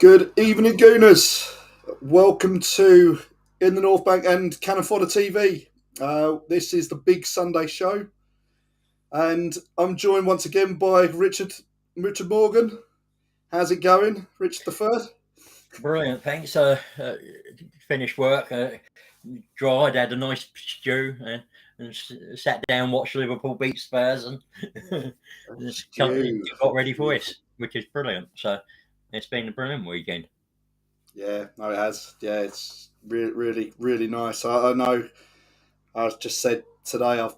Good evening, Gooners. Welcome to In the North Bank and Cannon Fodder TV. This is the big Sunday show, and I'm joined once again by Richard Morgan. How's it going, Richard the Third? Brilliant, thanks. Finished work, dried, had a nice stew, and sat down, watched Liverpool beat Spurs, and Stew. got ready for this, which is brilliant. So it's been a brilliant weekend. Yeah, no, it has. Yeah, it's really, really nice. I know. I just said today,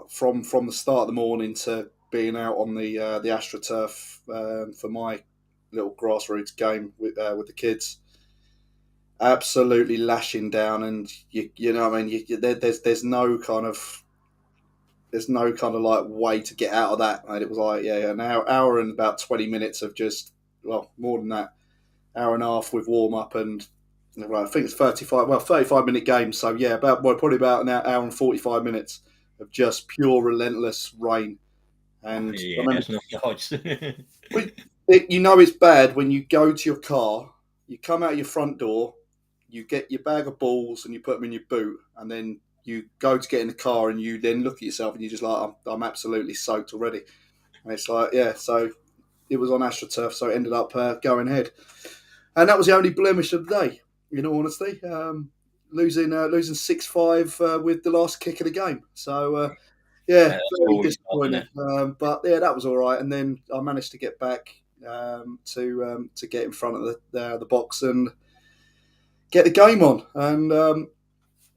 from the start of the morning to being out on the AstroTurf for my little grassroots game with the kids, absolutely lashing down, and you know what I mean. There's no kind of like way to get out of that. And it was like an hour and about 20 minutes of just more than that, hour and a half with warm up and. Well, I think it's 35-minute game. So yeah, probably about an hour and 45 minutes of just pure relentless rain. And Yeah, I remember, that's not nice. it's bad when you go to your car, you come out your front door, you get your bag of balls and you put them in your boot, and then you go to get in the car and you then look at yourself and you're just like, I'm absolutely soaked already. And it's like, yeah, so it was on AstroTurf, so it ended up going ahead. And that was the only blemish of the day, in all honesty. Losing 6-5 with the last kick of the game. So, That's very always disappointing. But yeah, that was all right. And then I managed to get back to get in front of the box and get the game on. And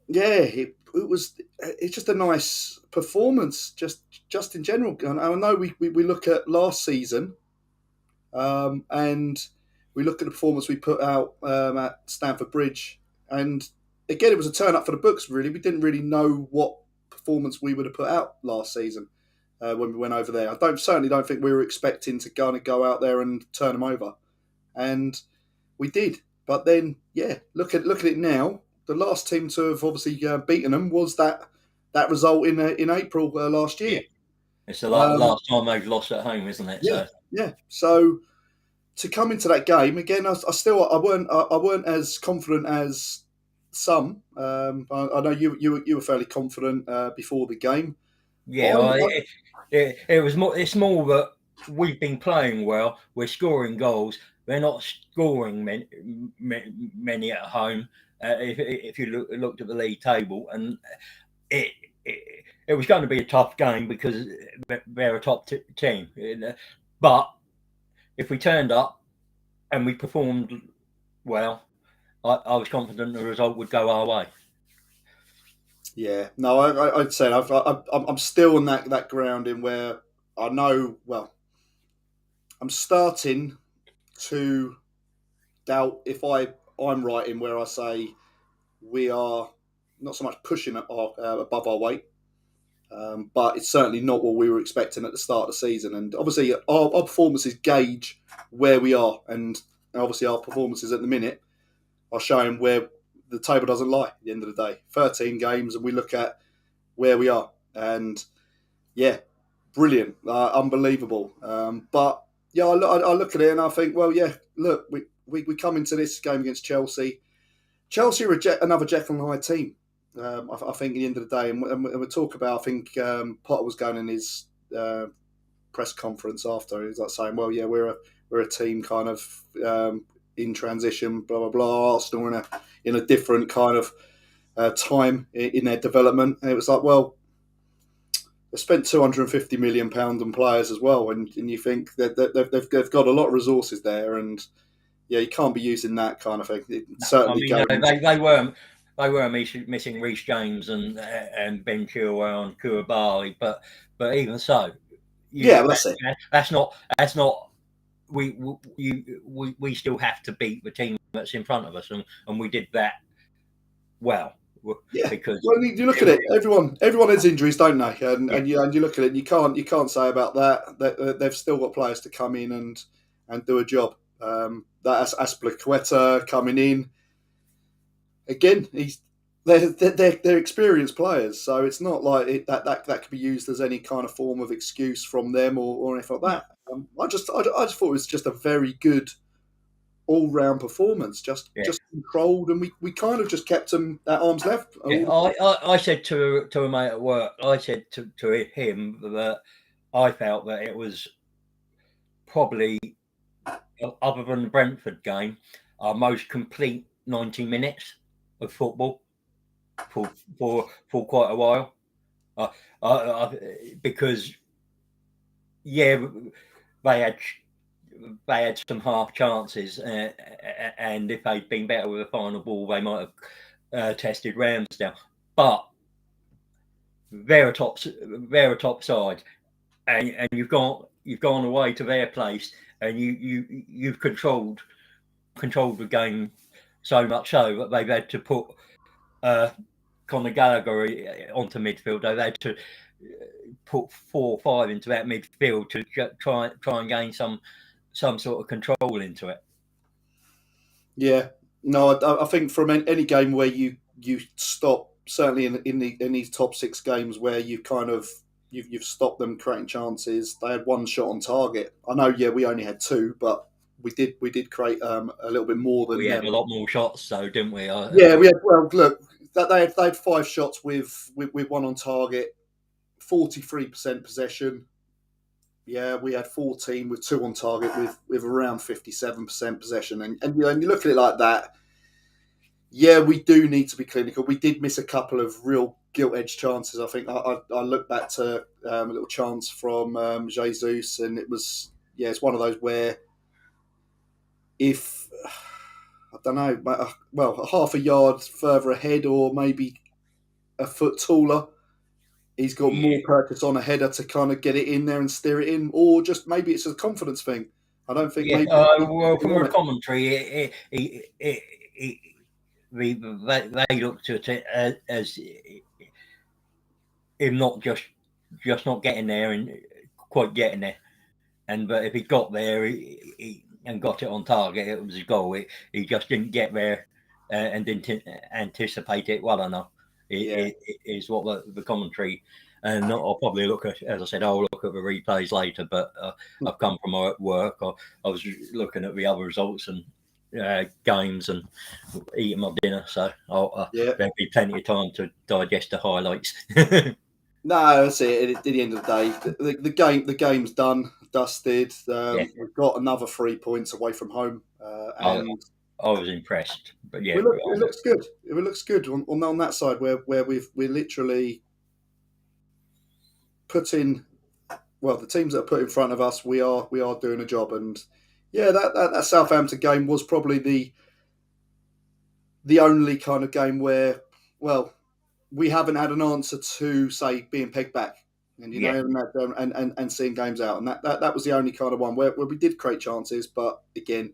it's just a nice performance, just in general. And I know we look at last season, and we look at the performance we put out at Stamford Bridge, and again, it was a turn up for the books. Really, we didn't really know what performance we would have put out last season when we went over there. Certainly don't think we were expecting to go out there and turn them over, and we did. But then, look at it now. The last team to have obviously beaten them was that result in April last year. Yeah. It's the last time they've lost at home, isn't it? Yeah. So to come into that game again, I weren't as confident as some. I know you were fairly confident before the game. Yeah, it was more. It's more that we've been playing well. We're scoring goals. They're not scoring many at home. If you looked at the league table, and it, it was going to be a tough game because they're a top team. But if we turned up and we performed well, I was confident the result would go our way. Yeah, no, I'd say I'm still on that grounding where I know. Well, I'm starting to doubt if I'm right in where I say we are not so much pushing above our weight, but it's certainly not what we were expecting at the start of the season. And obviously, our performances gauge where we are, and obviously our performances at the minute are showing where the table doesn't lie at the end of the day. 13 games, and we look at where we are, and yeah, brilliant, unbelievable. But yeah, I look at it and I think, well, yeah, look, we come into this game against Chelsea. Chelsea are another Jekyll and Hyde team. I think at the end of the day, and we talk about, I think Potter was going in his press conference after, he was like saying, well, yeah, we're a team kind of in transition, blah blah blah. Arsenal in a different kind of time in their development, and it was like, well, they spent £250 million on players as well, and you think that they've got a lot of resources there, and yeah, you can't be using that kind of thing. They were missing Reece James and Ben Chilwell and Koulibaly, but even so, that's not. We still have to beat the team that's in front of us, and we did that well. Yeah, because you look at it, everyone has injuries, don't they? And you look at it, and you can't say about that they've still got players to come in and do a job. That's Aspilicueta coming in again. They're experienced players, so it's not like that could be used as any kind of form of excuse from them or anything like that. I just thought it was just a very good all-round performance, just Yeah. just controlled, and we kind of just kept them at arm's length. Yeah, I said to a mate at work, I said to him that I felt that it was probably, other than the Brentford game, our most complete 90 minutes of football for quite a while. Because yeah, they had they had some half chances, and if they'd been better with the final ball, they might have tested Ramsdale. But they're a top side, and you've gone away to their place, and you've controlled the game so much so that they've had to put Conor Gallagher onto midfield. They've had to put 4 or 5 into that midfield to try and gain some sort of control into it. Yeah, no, I think from any game where you stop, certainly in these top 6 games where you've kind of you've stopped them creating chances. They had 1 shot on target. I know, yeah, we only had 2, but we did create a little bit more than We had them. a lot more shots, though, didn't we? Yeah, we had. Well, look, that they had 5 shots with 1 on target, 43% possession. Yeah, we had 14 with 2 on target with around 57% possession, and you look at it like that. Yeah, we do need to be clinical. We did miss a couple of real gilt-edged chances. I think I look back to a little chance from Jesus, and it was, yeah, it's one of those where if I don't know, well, a half a yard further ahead or maybe a foot taller, he's got Yeah, more practice on a header to kind of get it in there and steer it in, or just maybe it's a confidence thing. I don't think yeah. maybe Well, he's from on the it. commentary, they looked at it as him not just not getting there and quite getting there. But if he got there and got it on target, it was a goal. He just didn't get there and didn't anticipate it well enough. Yeah, It is what the commentary, and I'll probably look at, as I said, I'll look at the replays later. But I've come from work. I was looking at the other results and games and eating my dinner, so yeah. there'll be plenty of time to digest the highlights. No, that's it. At the end of the day, the game's done, dusted. Yeah, We've got another 3 points away from home, I, and I was impressed. But yeah, it looks good. It looks good on that side where we're literally putting, well, the teams that are put in front of us, we are doing a job, and yeah, that Southampton game was probably the only kind of game where, well, we haven't had an answer to, say, being pegged back, and yeah. and seeing games out, and that was the only kind of one where we did create chances, but again,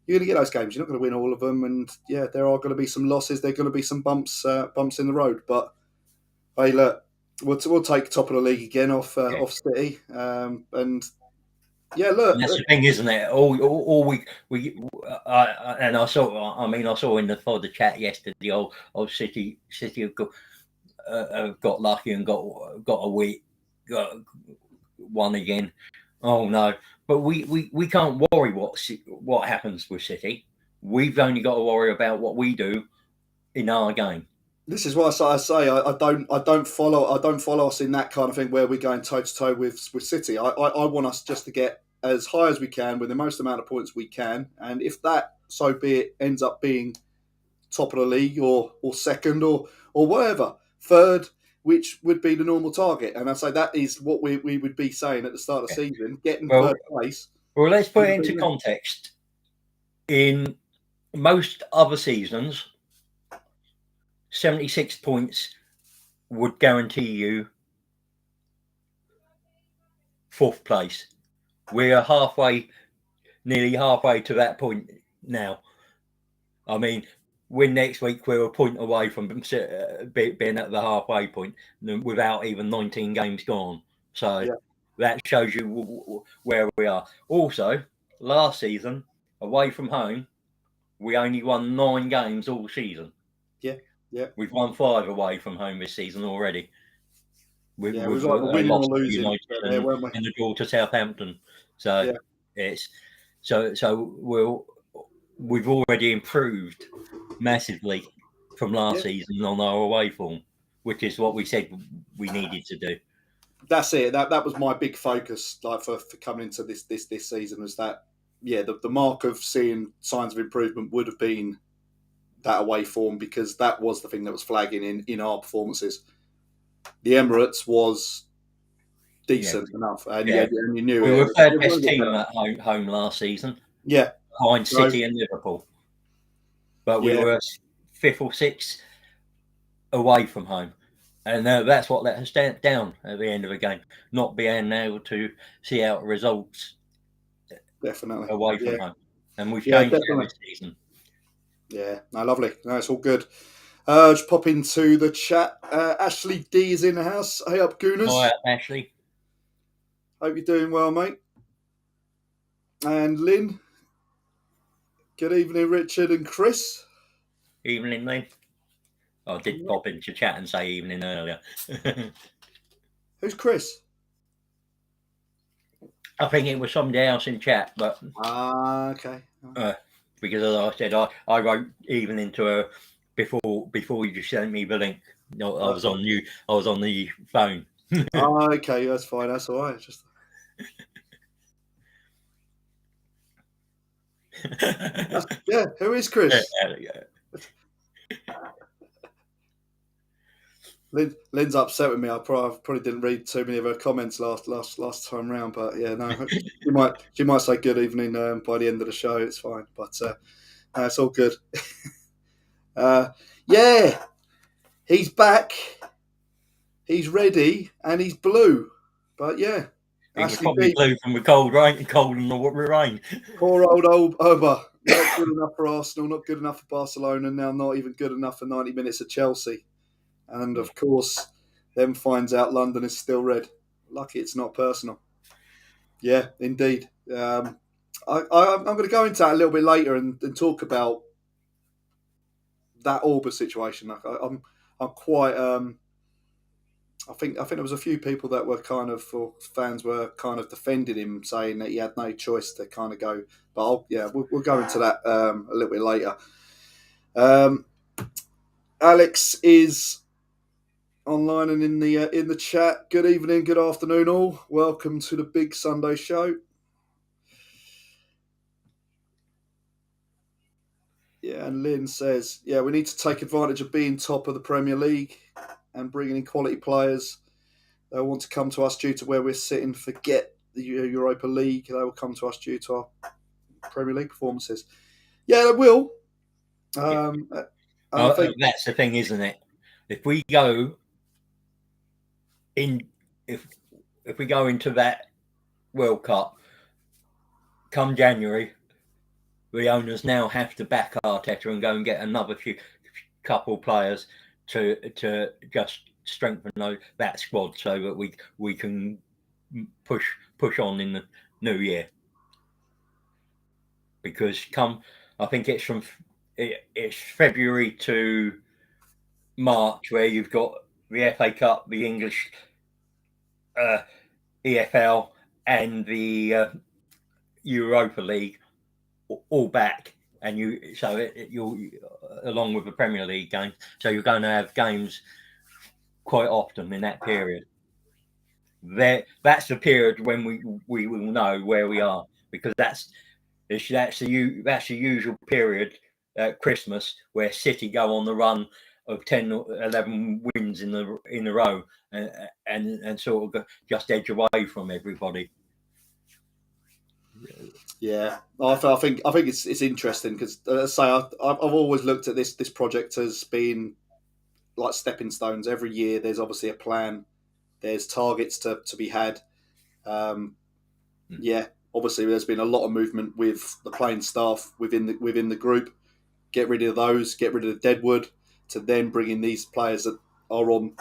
you're going to get those games. You're not going to win all of them, and yeah, there are going to be some losses. There are going to be some bumps in the road, but hey, look, we'll take top of the league again Yeah. off City, and yeah, look, And that's the thing, isn't it? All and I saw. I mean, I saw in the chat yesterday. City have got lucky and got a week, got one again. Oh no! But we can't worry what happens with City. We've only got to worry about what we do in our game. this is what I say. I don't follow us in that kind of thing where we're going toe to toe with City. I want us just to get as high as we can with the most amount of points we can, and if that, so be it, ends up being top of the league or second or whatever, third, which would be the normal target. And I say that is what we would be saying at the start of the season, getting Well, third place. let's put it into context. In most other seasons, 76 points would guarantee you 4th place. We're nearly halfway to that point now. I mean, next week we're a point away from being at the halfway point without even 19 games gone. So Yeah, that shows you where we are. Also, last season, away from home, we only won 9 games all season. yeah, yeah. We've won 5 away from home this season already. With, Yeah, we with was either a winning or loss to losing United there, and weren't we? a draw to Southampton. So Yeah, it's so we've already improved massively from last Yeah. season on our away form, which is what we said we needed to do. That's it. That was my big focus, like for coming into this season, was that the mark of seeing signs of improvement would have been that away form, because that was the thing that was flagging in our performances. The Emirates was Yeah, decent enough, and yeah. you knew We it. were third It best was team better. at home last season, Yeah. behind So City and Liverpool, but we yeah, were fifth or sixth away from home. And that's what let us down at the end of the game, not being able to see out results definitely. away Yeah, from home. And we've yeah, changed that definitely. this season. Yeah, no, lovely. No, it's all good. Just pop into the chat. Ashley D is in the house. Hey up, All right, Gooners. Ashley. Hope you're doing well, mate. And Lynn. Good evening, Richard and Chris. Evening, Lee. I did pop into chat and say evening earlier. Who's Chris? I think it was somebody else in chat, but Okay. because as I said, I wrote evening to her before you sent me the link. No, I was Okay. on you. I was on the phone. Okay, that's fine. That's all right. Just yeah. Who is Chris? Lynn's upset with me. I probably didn't read too many of her comments last time round, but yeah, no, she might say good evening by the end of the show. It's fine, but no, it's all good. Yeah, he's back. He's ready and he's blue. But yeah, He was Ashley probably D, blue from the cold and the rain. poor old Oba, not good enough for Arsenal, not good enough for Barcelona, now not even good enough for 90 minutes at Chelsea. And of course, then finds out London is still red. Lucky it's not personal. Yeah, indeed. I'm going to go into that a little bit later and talk about that Orba situation. I'm quite. I think there was a few people that were kind of, or fans were kind of defending him, saying that he had no choice to kind of go. But we'll go into that a little bit later. Alex is online and in the chat. Good evening, good afternoon, all. Welcome to the big Sunday show. Yeah, and Lynn says, yeah, we need to take advantage of being top of the Premier League and bringing in quality players. They want to come to us due to where we're sitting. Forget the Europa League. They will come to us due to our Premier League performances. Yeah, they will. And I think That's the thing, isn't it? If we go in, if we go into that World Cup come January, the owners now have to back Arteta and go and get another couple players to just strengthen that squad so that we can push on in the new year. Because I think it's February to March where you've got the FA Cup, the English EFL, and the Europa League all back, and you'll along with the Premier League games, so you're going to have games quite often in that period. That's the period when we will know where we are, because that's the usual period at Christmas where City go on the run of 10 or 11 wins in a row, and sort of just edge away from everybody. Yeah, I think it's interesting because, say, I've always looked at this project as being like stepping stones. Every year, there's obviously a plan. There's targets to be had. Yeah, obviously, there's been a lot of movement with the playing staff within the group. Get rid of those. Get rid of the deadwood to then bring in these players that are on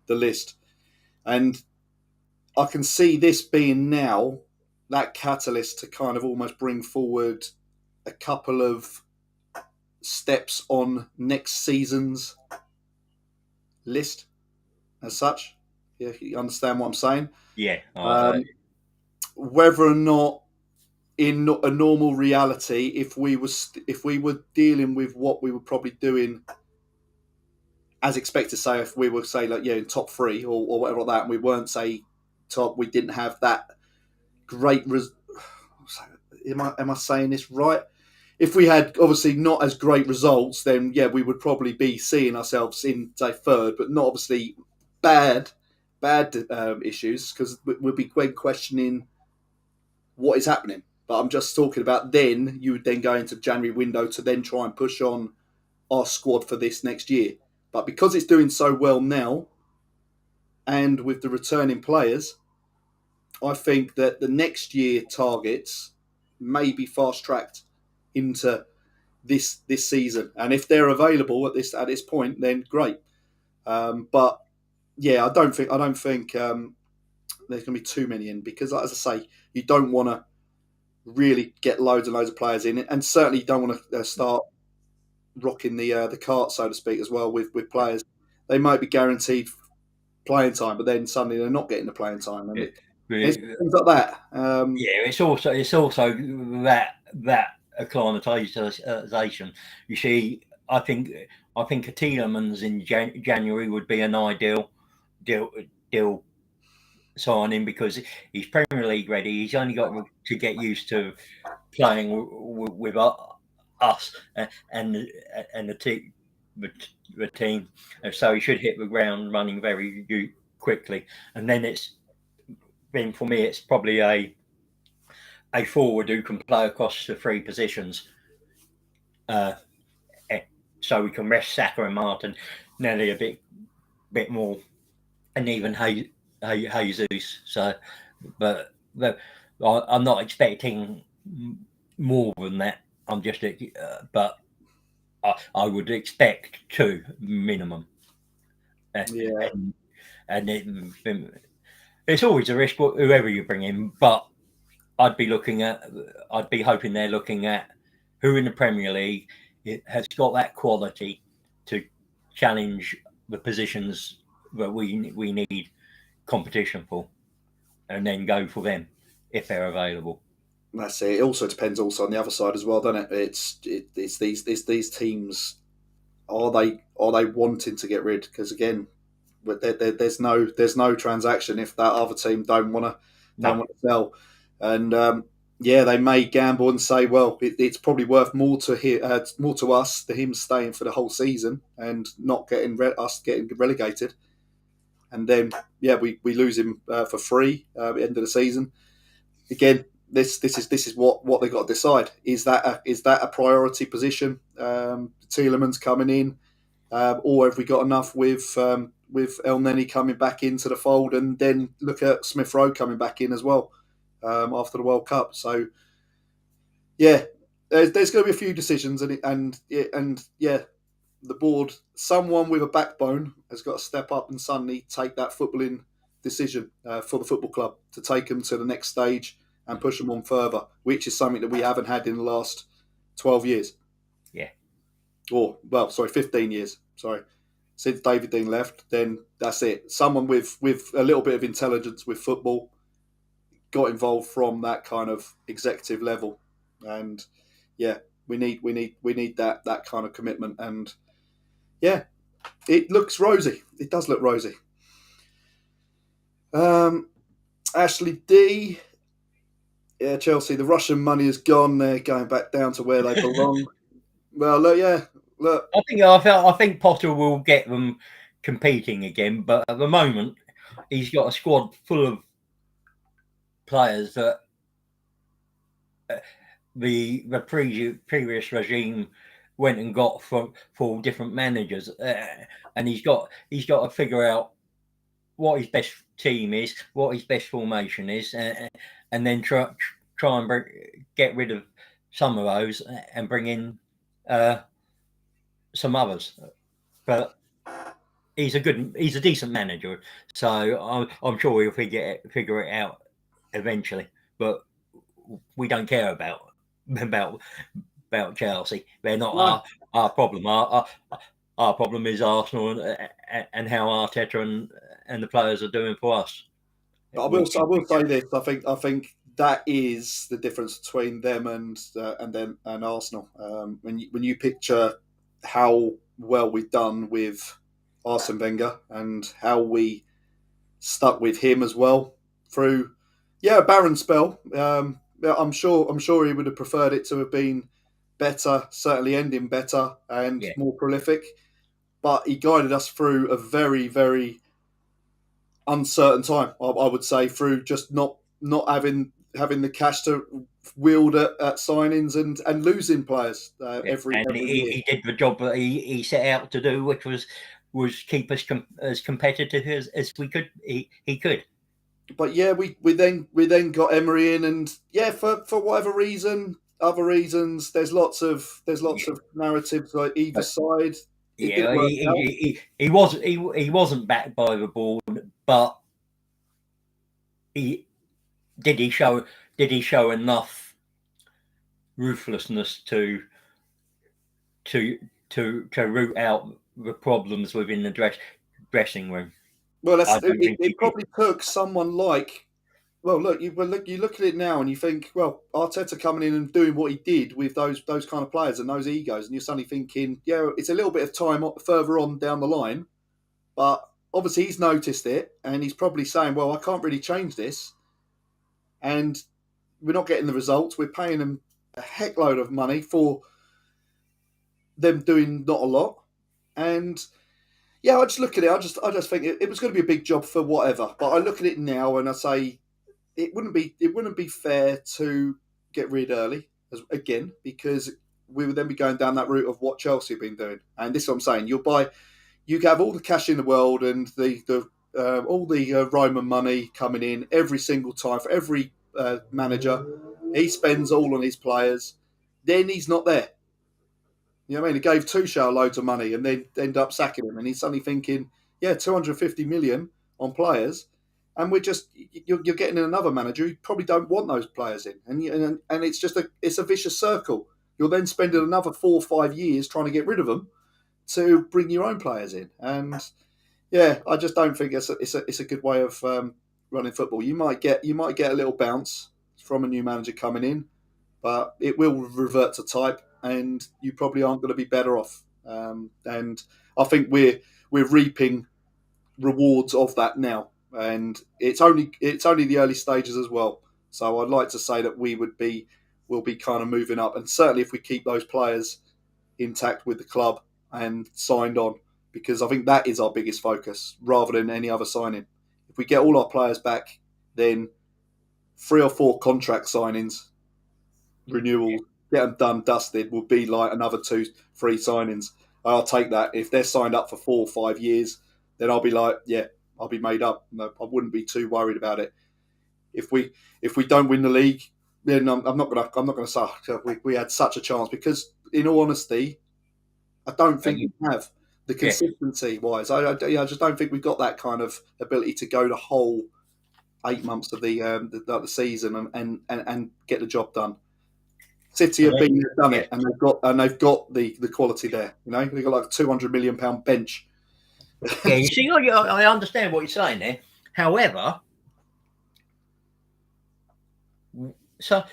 the list. And I can see this being now that catalyst to kind of almost bring forward a couple of steps on next season's list as such. Yeah, you understand what I'm saying? Yeah, Whether or not in a normal reality, if we were dealing with what we were probably doing as expected, say if we were say like in top three or whatever like that, and we weren't say top, we didn't have that great. Am I saying this right? If we had obviously not as great results, then yeah, we would probably be seeing ourselves in say third, but not obviously bad issues, because we'll be questioning what is happening. But I'm just talking about then you would then go into January window to then try and push on our squad for this next year. But because it's doing so well now, and with the returning players, I think that the next year targets may be fast tracked into this season. And if they're available at this point, then great. But yeah, I don't think there's going to be too many in, because, as I say, you don't want to really get loads and loads of players in, and certainly you don't want to start rocking the cart, so to speak, as well with players. They might be guaranteed playing time, but then suddenly they're not getting the playing time, and it's Yeah, things like that. it's also that acclimatisation. You see, I think a Tielemans in January would be an ideal deal deal signing, because he's Premier League ready. He's only got to get used to playing with us and the team. The team, so he should hit the ground running very quickly. And then for me, it's probably a forward who can play across the three positions, uh, so we can rest Saka and Martin, Nelly a bit more, and even Jesus. So, but I'm not expecting more than that. I'm just, but I would expect two minimum, Yeah, and it's always a risk whoever you bring in, but I'd be hoping they're looking at who in the Premier League has got that quality to challenge the positions that we need competition for, and then go for them if they're available. that's it. It also depends also on the other side as well, doesn't it? It's these teams. Are they wanting to get rid? Because again, there's no transaction if that other team don't No, want to sell, and yeah, they may gamble and say, well, it's probably worth more to us to him staying for the whole season and not getting us getting relegated, and then yeah, we lose him for free at the end of the season. Again, this is what they got to decide. Is that a priority position? Tielemans coming in, or have we got enough with El Neni coming back into the fold, and then look at Smith Rowe coming back in as well after the World Cup? So yeah, there's going to be a few decisions, and yeah, the board, someone with a backbone has got to step up and suddenly take that footballing decision for the football club to take them to the next stage and push them on further, which is something that we haven't had in the last 12 years. yeah, Or, well, sorry, 15 years. Sorry. Since David Dean left, then that's it. Someone with a little bit of intelligence with football got involved from that kind of executive level. And yeah, we need that kind of commitment. And yeah, it looks rosy. It does look rosy. Ashley D. Yeah, Chelsea. The Russian money is gone. They're going back down to where they belong. Well, look, yeah, look. I think Potter will get them competing again, but at the moment he's got a squad full of players that the previous regime went and got for different managers, and he's got to figure out what his best team is, what his best formation is, and then try and get rid of some of those and bring in some others. But he's a decent manager, so I'm sure he'll figure it out eventually. But we don't care about about Chelsea. They're not No, our problem. Our problem is Arsenal, and how Arteta and the players are doing for us. but I will Which I will say this. I think that is the difference between them and Arsenal. When you picture how well we've done with Arsene Wenger and how we stuck with him as well through, a barren spell. I'm sure he would have preferred it to have been better, certainly ending better and Yeah. more prolific. But he guided us through a very, very uncertain time. I would say through just not having the cash to wield at signings and losing players Yeah. every And year. he did the job that he set out to do, which was keep us as competitive as we could. He could. But yeah, we then got Emery in, and for whatever reason, other reasons, there's lots of narratives like either side. It didn't Yeah, work out. he wasn't backed by the board, but he did he show enough ruthlessness to root out the problems within the dressing room. Well, I don't think he it did. probably took someone like. Well, you look at it now, and you think, well, Arteta coming in and doing what he did with those kind of players and those egos, and you're suddenly thinking, yeah, it's a little bit of time further on down the line, but obviously he's noticed it, and he's probably saying, well, I can't really change this, and we're not getting the results. We're paying them a heck load of money for them doing not a lot, and I just look at it. I just think it was going to be a big job for whatever. But I look at it now and I say it wouldn't be fair to get rid early again, because we would then be going down that route of what Chelsea have been doing. And this is what I'm saying. You have all the cash in the world and the all the Roman money coming in every single time for every manager. He spends all on his players. Then he's not there. You know what I mean? He gave Tuchel loads of money and then end up sacking him. And he's suddenly thinking, 250 million on players. And you're getting in another manager who probably don't want those players in. And it's just it's a vicious circle. You're then spending another 4 or 5 years trying to get rid of them to bring your own players in. And I just don't think it's a good way of running football. You might get a little bounce from a new manager coming in, but it will revert to type, and you probably aren't going to be better off. And I think we're reaping rewards of that now, and it's only the early stages as well. So I'd like to say that we'll be kind of moving up, and certainly if we keep those players intact with the club and signed on, because I think that is our biggest focus rather than any other signing. If we get all our players back, then 3 or 4 contract signings, renewals, get them done, dusted, will be like another 2, 3 signings. I'll take that. If they're signed up for 4 or 5 years, then I'll be like, I'll be made up. No, I wouldn't be too worried about it. If we don't win the league, then I'm not gonna say we had such a chance, because in all honesty, I don't think we have the Yeah. consistency wise. I just don't think we've got that kind of ability to go the whole 8 months of the season and get the job done. City have been there, done it, and they've got the quality there. You know, they've got like a £200 million bench. Yeah, you see, I understand what you're saying there. However, so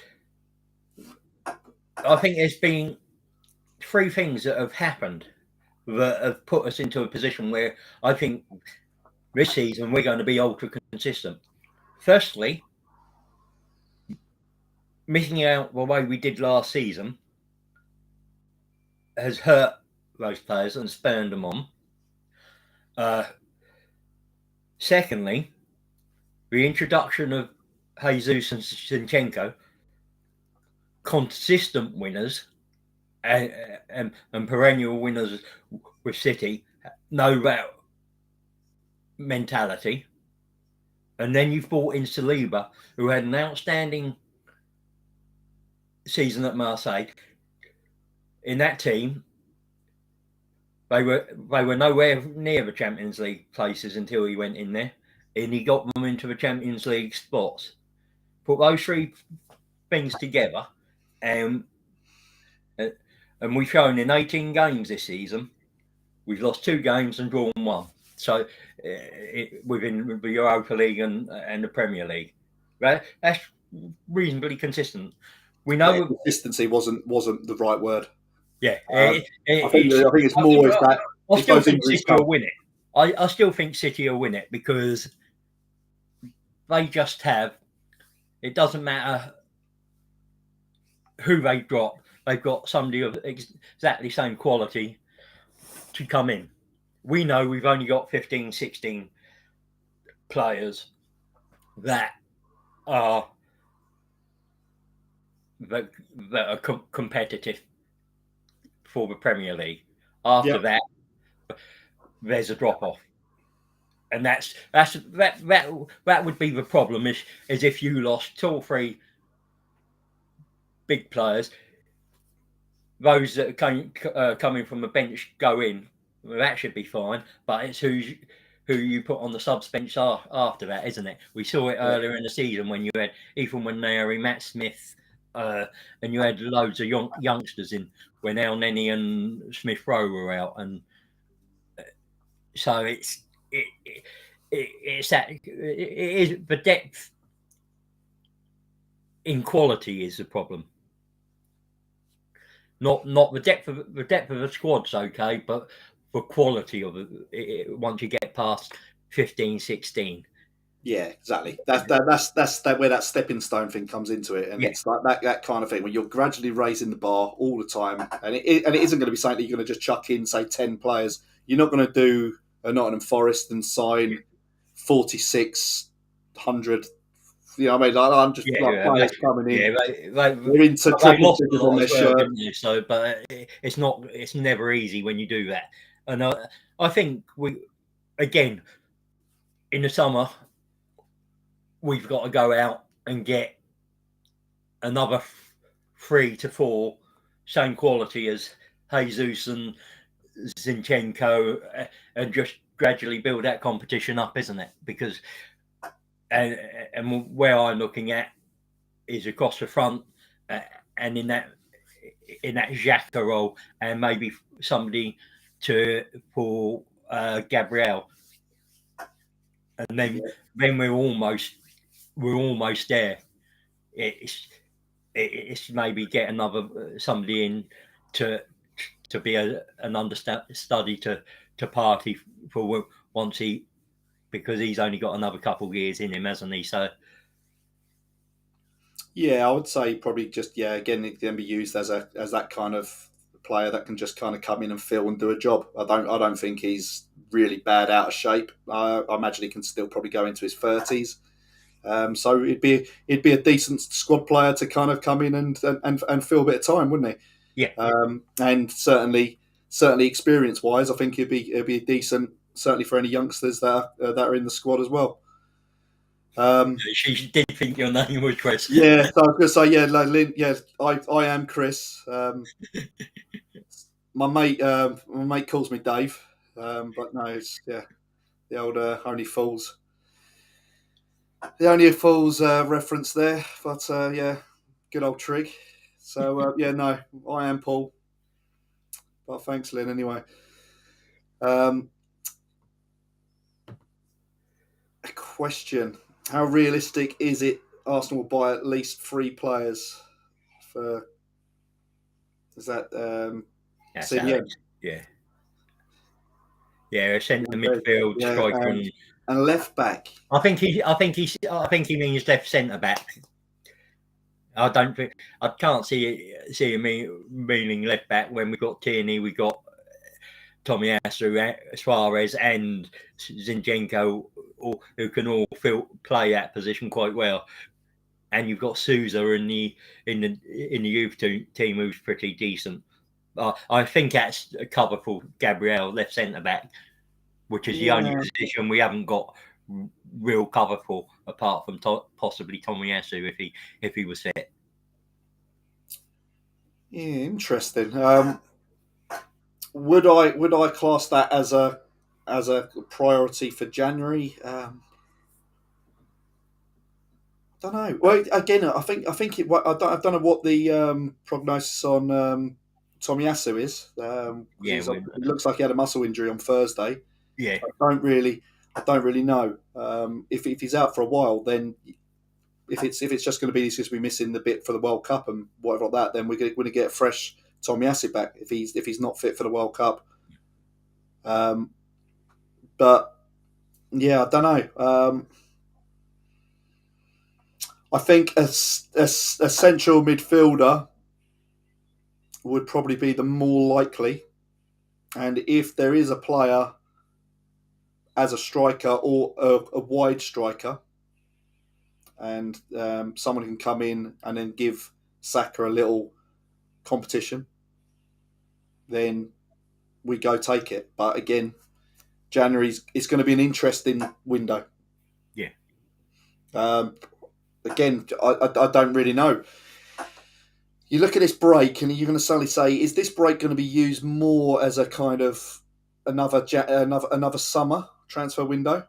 I think there's been 3 things that have happened that have put us into a position where I think this season we're going to be ultra consistent. Firstly, missing out the way we did last season has hurt those players and spurned them on. Secondly, the introduction of Jesus and Zinchenko, consistent winners and perennial winners with City, know that mentality. And then you've brought in Saliba, who had an outstanding season at Marseille. In that team, they were nowhere near the Champions League places until he went in there, and he got them into the Champions League spots. Put those 3 things together, and we've shown in 18 games this season, we've lost 2 games and drawn 1. So within the Europa League and the Premier League, that's reasonably consistent. We Yeah, know, consistency wasn't the right word. yeah, I think it's. I think it's I, think, more is that I if still those think injuries City come, will win it. I still think City will win it because they just have. It doesn't matter who they drop. They've got somebody of exactly same quality to come in. We know we've only got 15, 16 players that are that, that are competitive for the Premier League. yeah, After that, there's a drop off, and that would be the problem. Is if you lost two or three big players, those that are coming from the bench go in. Well, that should be fine, but it's who you put on the subs bench after that, isn't it? We saw it yeah, earlier in the season when you had Ethan Nwaneri, Matt Smith, and you had loads of youngsters in when El Neni and Smith Rowe were out, and so it's that it is the depth in quality is the problem. Not the depth of the squad's okay, but the quality of it once you get past 15, 16. yeah, exactly. That's where that stepping stone thing comes into it, and Yeah, it's like that kind of thing where you're gradually raising the bar all the time, and it isn't going to be something that you're going to just chuck in, say 10 players. You're not going to do a Nottingham Forest and sign 4,600. You know what I mean? Like I'm just yeah, like yeah. players coming in. They're into They triple lost a figures on lot their as well, shirt. didn't they? So, but it's never easy when you do that. And I think we again in the summer we've got to go out and get another 3 to 4 same quality as Jesus and Zinchenko, and just gradually build that competition up, isn't it? Because and where I'm looking at is across the front, uh, and in that Xhaka role, and maybe somebody to for Gabriel, and then we're almost there. It's it's maybe get another somebody in to to be an understudy to party for once he because he's only got another couple of years in him, hasn't he? So Yeah, I would say probably just again it can be used as that kind of player that can just kind of come in and fill and do a job. I don't think he's really bad out of shape. I imagine he can still probably go into his 30s. So it'd be a decent squad player to kind of come in and fill a bit of time, wouldn't he? yeah, And certainly experience wise, I think it'd be decent certainly for any youngsters that are in the squad as well. Um, she did think your name was Chris. Yeah, so I was going to say, like Lynn, I am Chris. My mate calls me Dave, but no, it's the old only fools reference there. But good old trig. So no, I am Paul. But thanks, Lynn. Anyway, um, a question: how realistic is it Arsenal will buy at least 3 players for? Is that That's Alex. CDM? Yeah, yeah. A centre Okay. midfield Yeah, striker, and and left back. I think he means left centre back. I don't think I can't see him meaning left back when we got Tierney, we got Tomiyasu, Suarez, and Zinchenko, who can all play that position quite well. And you've got Souza in the youth team who's pretty decent. I think that's a cover for Gabriel, left centre back, which is the only Yeah, position we haven't got real cover for, apart from possibly Tomiyasu if he was fit. yeah, interesting. Would I class that as a priority for January? I don't know. Well, again, I think I don't know what the prognosis on Tomiyasu is because Yeah, he looks like he had a muscle injury on Thursday. yeah, I don't really know. If he's out for a while, then if it's just going to be he's just be missing the bit for the World Cup and whatever like that, then we're going to get a fresh Tommy Acid back if he's not fit for the World Cup. But yeah, I don't know. I think a central midfielder would probably be the more likely, and if there is a player as a striker or a wide striker, and someone can come in and then give Saka a little competition, then we go take it. But again, January's it's going to be an interesting window. Yeah. Again, I don't really know. You look at this break, and you're going to suddenly say, is this break going to be used more as a kind of another summer transfer window?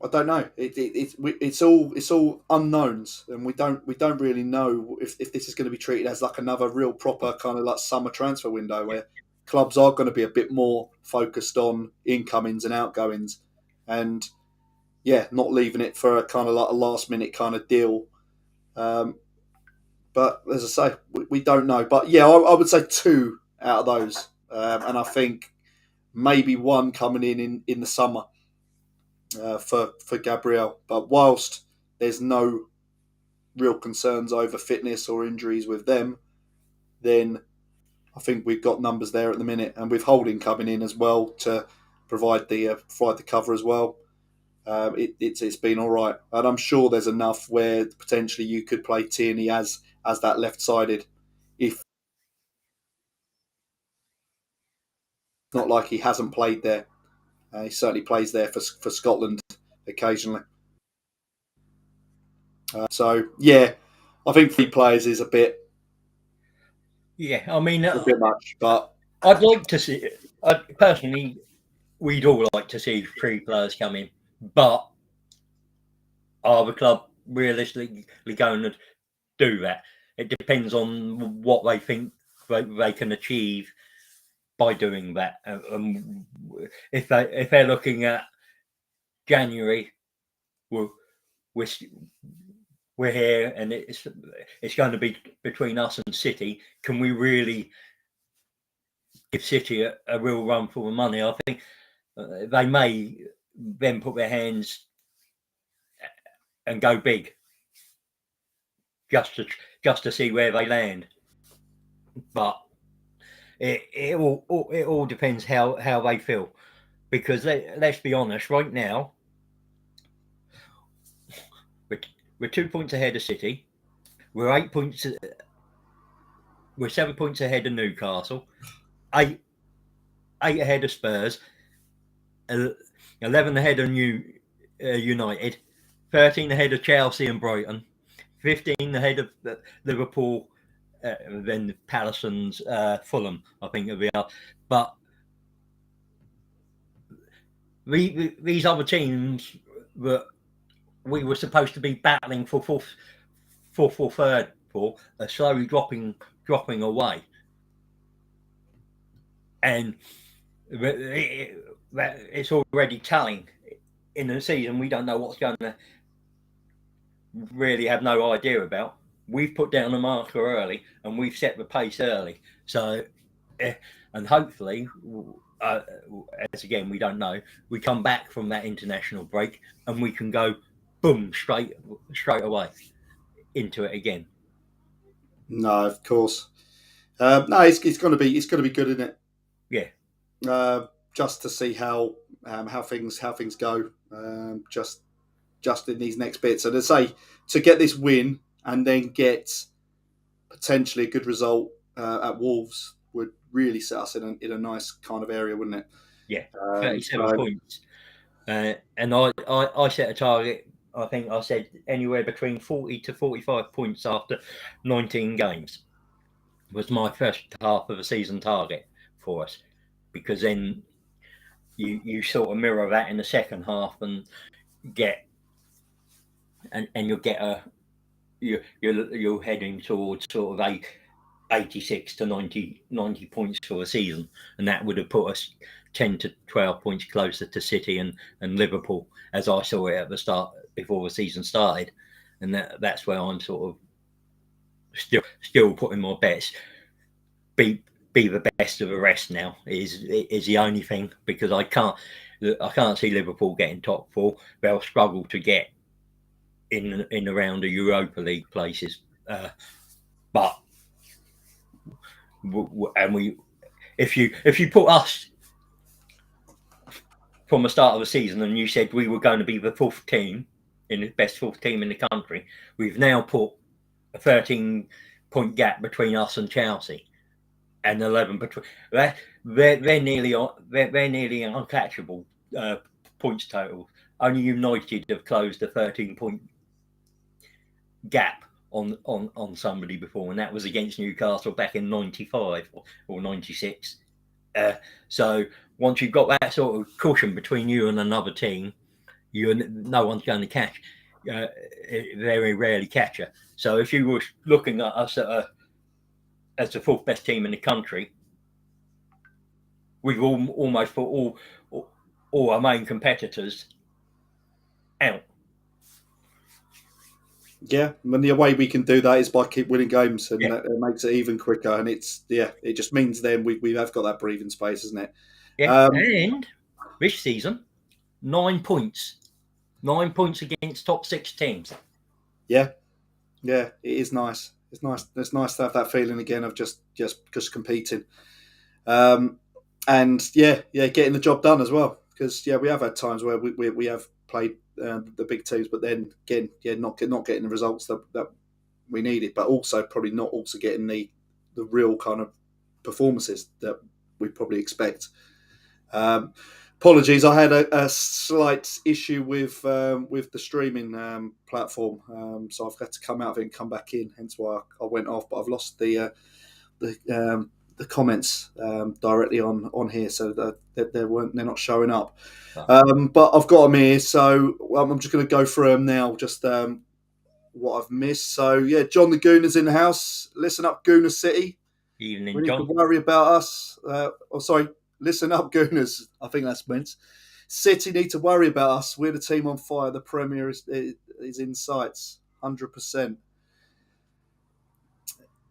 I don't know. It's all unknowns, and we don't really know if this is going to be treated as like another real proper kind of like summer transfer window where clubs are going to be a bit more focused on incomings and outgoings, and yeah, not leaving it for a kind of like a last minute kind of deal. But as I say, we don't know. But yeah, I would say 2 out of those, and I think maybe 1 coming in the summer. For Gabriel. But whilst there's no real concerns over fitness or injuries with them, then I think we've got numbers there at the minute, and with Holding coming in as well to provide the cover as well. It's been all right, and I'm sure there's enough where potentially you could play Tierney as that left sided. If not, like he hasn't played there, he certainly plays there for Scotland occasionally. So yeah, I think 3 players is a bit Yeah, I mean, a bit much, but I'd like to see. Personally, we'd all like to see 3 players come in, but are the club realistically going to do that? It depends on what they think they can achieve by doing that. If they're looking at January, we're we're here, and it's going to be between us and City. Can we really give City a real run for the money? I think they may then put their hands and go big, just to see where they land. But it all depends how they feel, because let's be honest, right now we're 2 points ahead of City. We're 8 points. We're 7 points ahead of Newcastle. Eight ahead of Spurs. 11 ahead of United. 13 ahead of Chelsea and Brighton. 15 ahead of Liverpool. Then Palace and Fulham, I think it'll be up. But these other teams that we were supposed to be battling for fourth or third for are slowly dropping away, and it's already telling in the season. We don't know what's going to really have no idea about. We've put down a marker early, and we've set the pace early. So, and hopefully, as again, we don't know, we come back from that international break and we can go boom straight away into it again. No, of course. No, it's going to be good, isn't it? Yeah. Just to see how things go. Just in these next bits, and to say to get this win and then get potentially a good result at Wolves would really set us in a nice kind of area, wouldn't it? Yeah, 37 points. And I set a target. I think I said anywhere between 40 to 45 points after 19 games was my first half of the season target for us, because then you sort of mirror that in the second half and get and you'll get you're heading towards sort of 86 to 90 points for the season, and that would have put us 10 to 12 points closer to City and Liverpool, as I saw it at the before the season started, and that's where I'm sort of still putting my bets. Be the best of the rest now is the only thing, because I can't see Liverpool getting top four. They'll struggle to get in around the Europa League places, but and we if you put us from the start of the season and you said we were going to be the fourth team in the best fourth team in the country, we've now put a 13-point gap between us and Chelsea, and 11 between. They're nearly uncatchable points total. Only United have closed a 13-point gap on somebody before, and that was against Newcastle back in '95 or '96. So once you've got that sort of cushion between you and another team, no one's going to catch. Very rarely catch you. So if you were looking at us as the fourth best team in the country, we've almost put all our main competitors out. Yeah, and the way we can do that is by keep winning games, and Yeah, that makes it even quicker. And it just means then we have got that breathing space, isn't it? yeah. Um, And this season, 9 points, 9 points against top six teams. yeah, yeah, it is nice. It's nice. It's nice to have that feeling again of just competing, um, and yeah, getting the job done as well. Because we have had times where we have played the big teams, but then again, not getting the results that we needed, but also probably not also getting the real kind of performances that we probably expect. Um, Apologies, I had a slight issue with the streaming platform, so I've had to come out of it and come back in. Hence why I went off. But I've lost the comments directly on here, so that they're not showing up. But I've got them here, so I'm just going to go through them now. Just what I've missed. So yeah, John the Gooner's in the house. Listen up, Gooner City. We Evening, need to John. worry about us. Sorry, listen up, Gooners. I think that's meant. City need to worry about us. We're the team on fire. The Premier is in sights, 100%.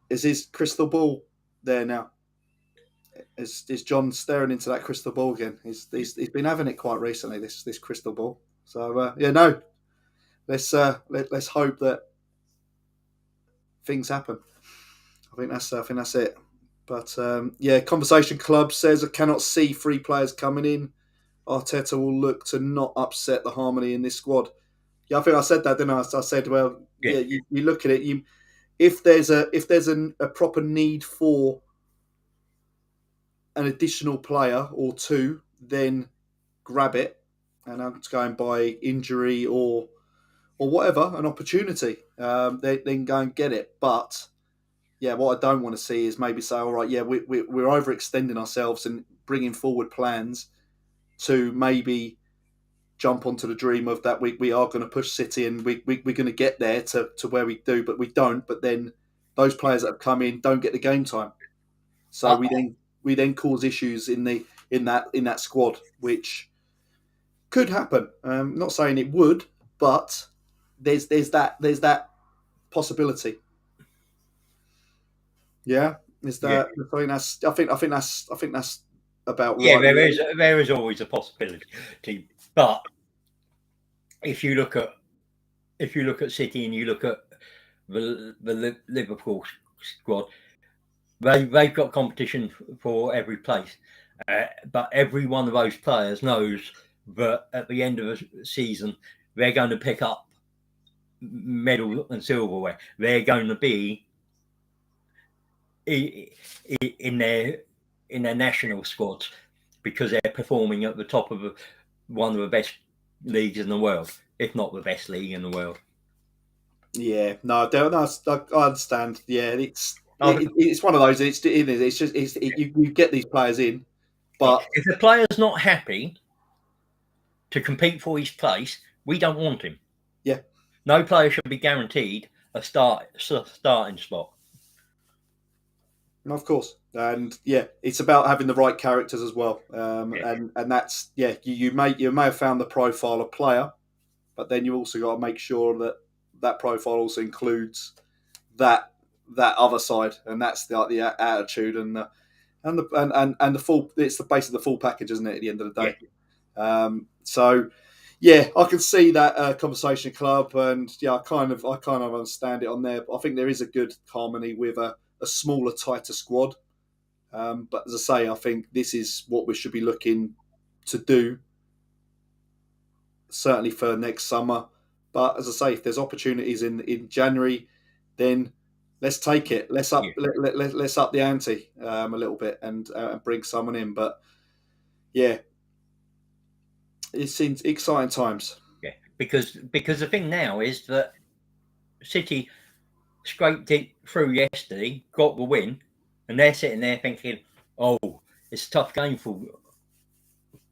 Is his crystal ball there now? Is John staring into that crystal ball again? He's been having it quite recently. This crystal ball. So no. Let's hope that things happen. I think that's it. But Conversation Club says I cannot see three players coming in. Arteta will look to not upset the harmony in this squad. Yeah, I think I said that, didn't I? I said, well, Yeah. you look at it. If there's a proper need for an additional player or two, then grab it. And I'm going by injury or whatever, an opportunity. Then go and get it. But yeah, what I don't want to see is maybe say, all right, yeah, we're overextending ourselves and bringing forward plans to maybe jump onto the dream of that we are going to push City and we're going to get there to where we do, but we don't. But then those players that have come in don't get the game time, so Uh, we then cause issues in that squad, which could happen. Not saying it would, but there's that possibility. Yeah, is yeah. that? I think that's about Yeah, right. there is always a possibility. But if you look at City and you look at the Liverpool squad, they've got competition for every place. But every one of those players knows that at the end of the season, they're going to pick up medal and silverware. They're going to be in their national squads because they're performing at the top of one of the best leagues in the world, if not the best league in the world. Yeah, no, I understand. Yeah, Oh, it's one of those. It's just you get these players in, yeah. but If the player's not happy to compete for his place, we don't want him. yeah, No player should be guaranteed a starting spot. of course, and yeah, it's about having the right characters as well. Yeah, And that's you may have found the profile of player, but then you also got to make sure that that profile also includes that other side, and that's the attitude and the full. It's the base of the full package, isn't it? At the end of the Yeah, day, so yeah, I can see that conversation club, and yeah, I kind of understand it on there. But I think there is a good harmony with a smaller, tighter squad. But as I say, I think this is what we should be looking to do, certainly for next summer. But as I say, if there's opportunities in January, then let's take it. Let's yeah, let's up the ante a little bit and bring someone in. But yeah, it seems exciting times. yeah. Because the thing now is that City scraped it through yesterday, got the win, and they're sitting there thinking, "Oh, it's a tough game for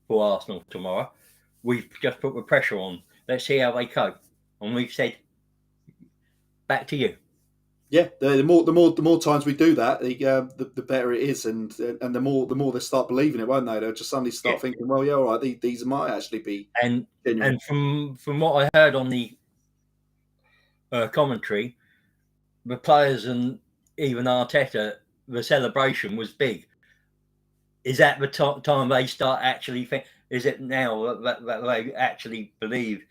Arsenal tomorrow. We've just put the pressure on. Let's see how they cope." And we've said, "Back to you." Yeah, the more times we do that, the better it is, and the more they start believing it, won't they? They'll just suddenly Yeah. start thinking, well, yeah, all right, these might actually be And genuine. and from what I heard on the commentary, the players and even Arteta, the celebration was big. Is that the time they start actually think? Is it now that they actually believe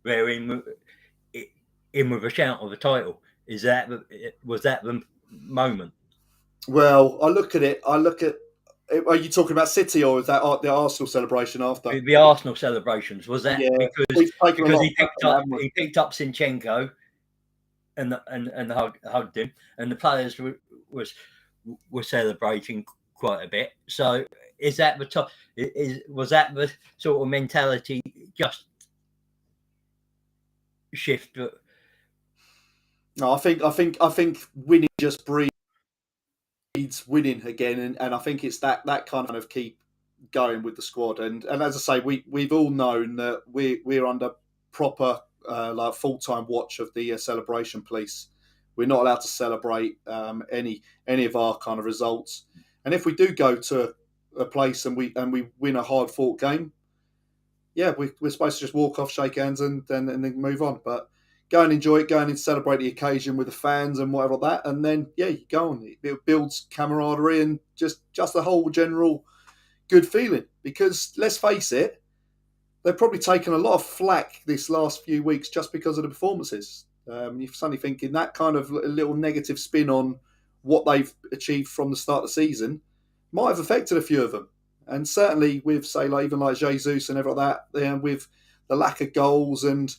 they're in with a shout of the title? Was that the moment? Well, I look at it. I look at. Are you talking about City or is that the Arsenal celebration after? The Arsenal celebrations, was that Yeah, we've taken a because lot of crap on that, haven't we? he picked up Sinchenko and hugged him, and the players were celebrating quite a bit. So is that the top? Was that the sort of mentality just shift? No, I think winning just breeds winning again, and I think it's that kind of keep going with the squad. And as I say, we've all known that we're under proper like full time watch of the celebration police. We're not allowed to celebrate any of our kind of results. And if we do go to a place and we win a hard fought game, yeah, we're supposed to just walk off, shake hands, and then move on. But go and enjoy it, go and celebrate the occasion with the fans and whatever that, and then yeah, you go on. It builds camaraderie and just the whole general good feeling. Because let's face it, they've probably taken a lot of flack this last few weeks just because of the performances. You're suddenly thinking that kind of little negative spin on what they've achieved from the start of the season might have affected a few of them. And certainly with, say, like, even like Jesus and everything like that, with the lack of goals and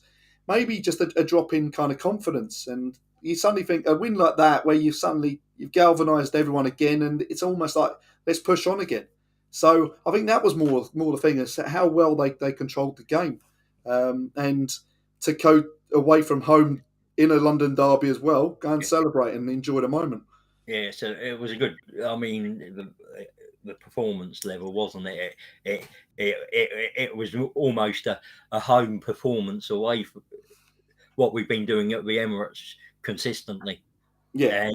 maybe just a drop in kind of confidence. And you suddenly think a win like that, where you've galvanised everyone again, and it's almost like let's push on again. So I think that was more the thing is how well they controlled the game, and to go away from home in a London derby as well, go and celebrate and enjoy the moment. Yeah, so it was a good. I mean, the performance level, wasn't it? It was almost a home performance away from what we've been doing at the Emirates consistently, Yeah,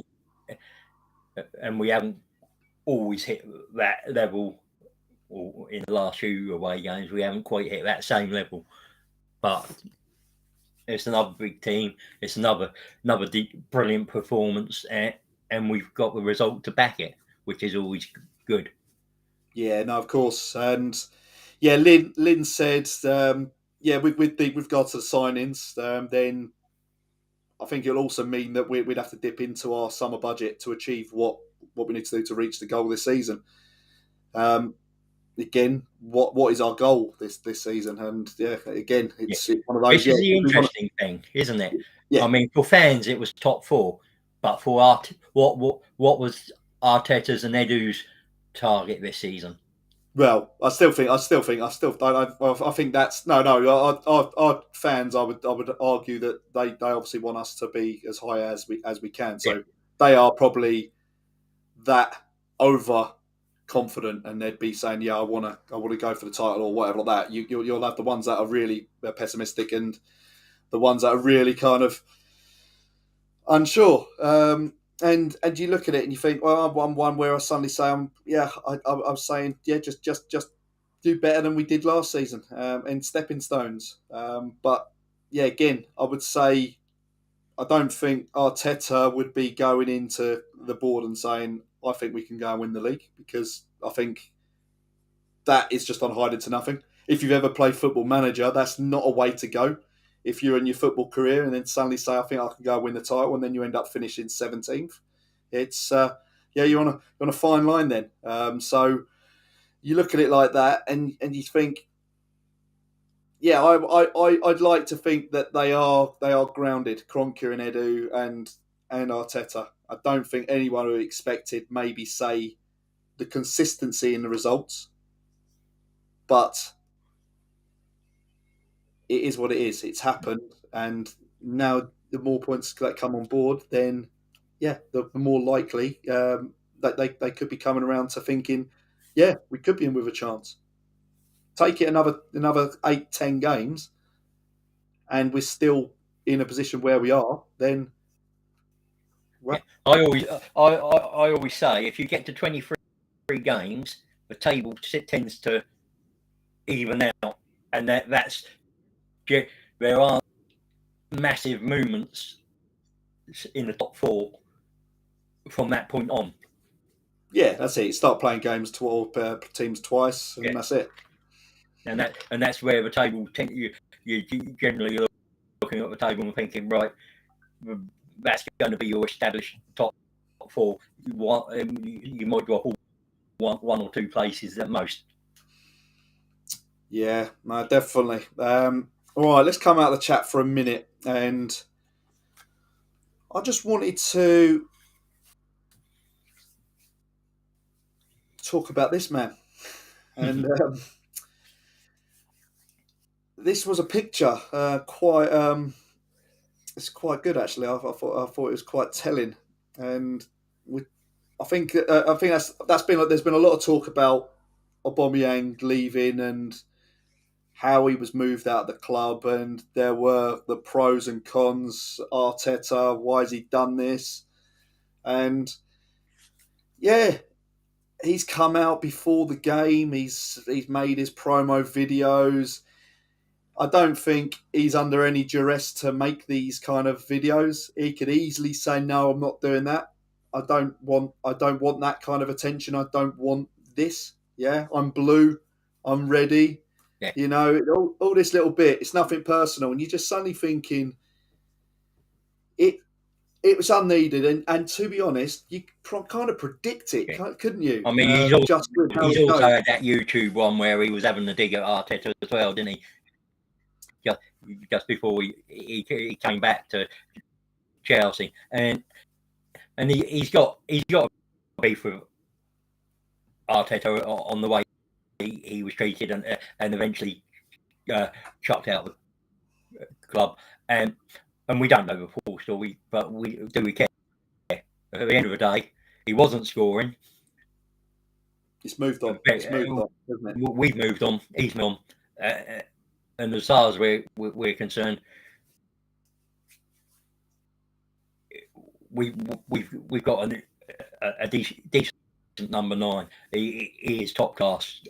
and we haven't always hit that level. Or in the last few away games, we haven't quite hit that same level. But it's another big team. It's another brilliant performance, and we've got the result to back it, which is always good. yeah, no, of course, and yeah, Lynn said, yeah, with regard to the signings, then I think it'll also mean that we'd have to dip into our summer budget to achieve what we need to do to reach the goal this season. Um, Again, what is our goal this season? And yeah, again, Yeah. it's one of those. This Yeah, is the we want interesting thing, isn't it? yeah. I mean, for fans, it was top four, but for what was Arteta's and Edu's target this season? Well, I think that's no. Our fans, I would argue that they obviously want us to be as high as we can. Yeah, So they are probably that over confident, and they'd be saying, "Yeah, I want to go for the title or whatever like that." You'll have the ones that are really pessimistic and the ones that are really kind of unsure. And you look at it and you think, well, I'm one where I suddenly say, I'm saying, yeah, just do better than we did last season, and stepping stones. But yeah, again, I would say I don't think Arteta would be going into the board and saying, I think we can go and win the league, because I think that is just on hiding to nothing. If you've ever played Football Manager, that's not a way to go. If you're in your football career and then suddenly say, I think I can go and win the title, and then you end up finishing 17th, it's, yeah, you're on a fine line then. So you look at it like that, and you think, yeah, I'd like to think that they are grounded, Kroenke and Edu and Arteta. I don't think anyone would expected maybe say the consistency in the results, but it is what it is. It's happened, and now the more points that come on board, then yeah, the more likely that they could be coming around to thinking, yeah, we could be in with a chance. Take it another 8, 10 games, and we're still in a position where we are. Then Yeah, well, I always say if you get to 23 games, the table tends to even out, and that's there are massive movements in the top four from that point on. yeah, that's it. Start playing games to all teams twice, Yeah, and that's it. and that's where the table you generally looking at the table and thinking, right, that's going to be your established top four. You might drop one or two places at most. Yeah, no, definitely. All right, let's come out of the chat for a minute, and I just wanted to talk about this man. And this was a picture, it's quite good actually. I thought it was quite telling, and we, I think that's been there's been a lot of talk about Aubameyang leaving and how he was moved out of the club, and there were the pros and cons. Arteta, why has he done this? And yeah, he's come out before the game. He's made his promo videos. I don't think he's under any duress to make these kind of videos. He could easily say, "No, I'm not doing that. I don't want that kind of attention. I don't want this. Yeah, I'm blue. I'm ready. Yeah, All this little bit. It's nothing personal." And you're just suddenly thinking it. It was unneeded, and to be honest, you kind of predict it, yeah. couldn't you? I mean, Just with how he's it also goes. had that YouTube one where he was having a dig at Arteta as well, didn't he? Just, just before he came back to Chelsea, and he's got beef with Arteta on the way he was treated, and eventually chucked out the club, and we don't know the full story, but we care? At the end of the day, he wasn't scoring. It's moved on. It's moved on, isn't it? We've moved on. He's moved on, and as far as we're concerned, we've got a decent number 9. He is top class.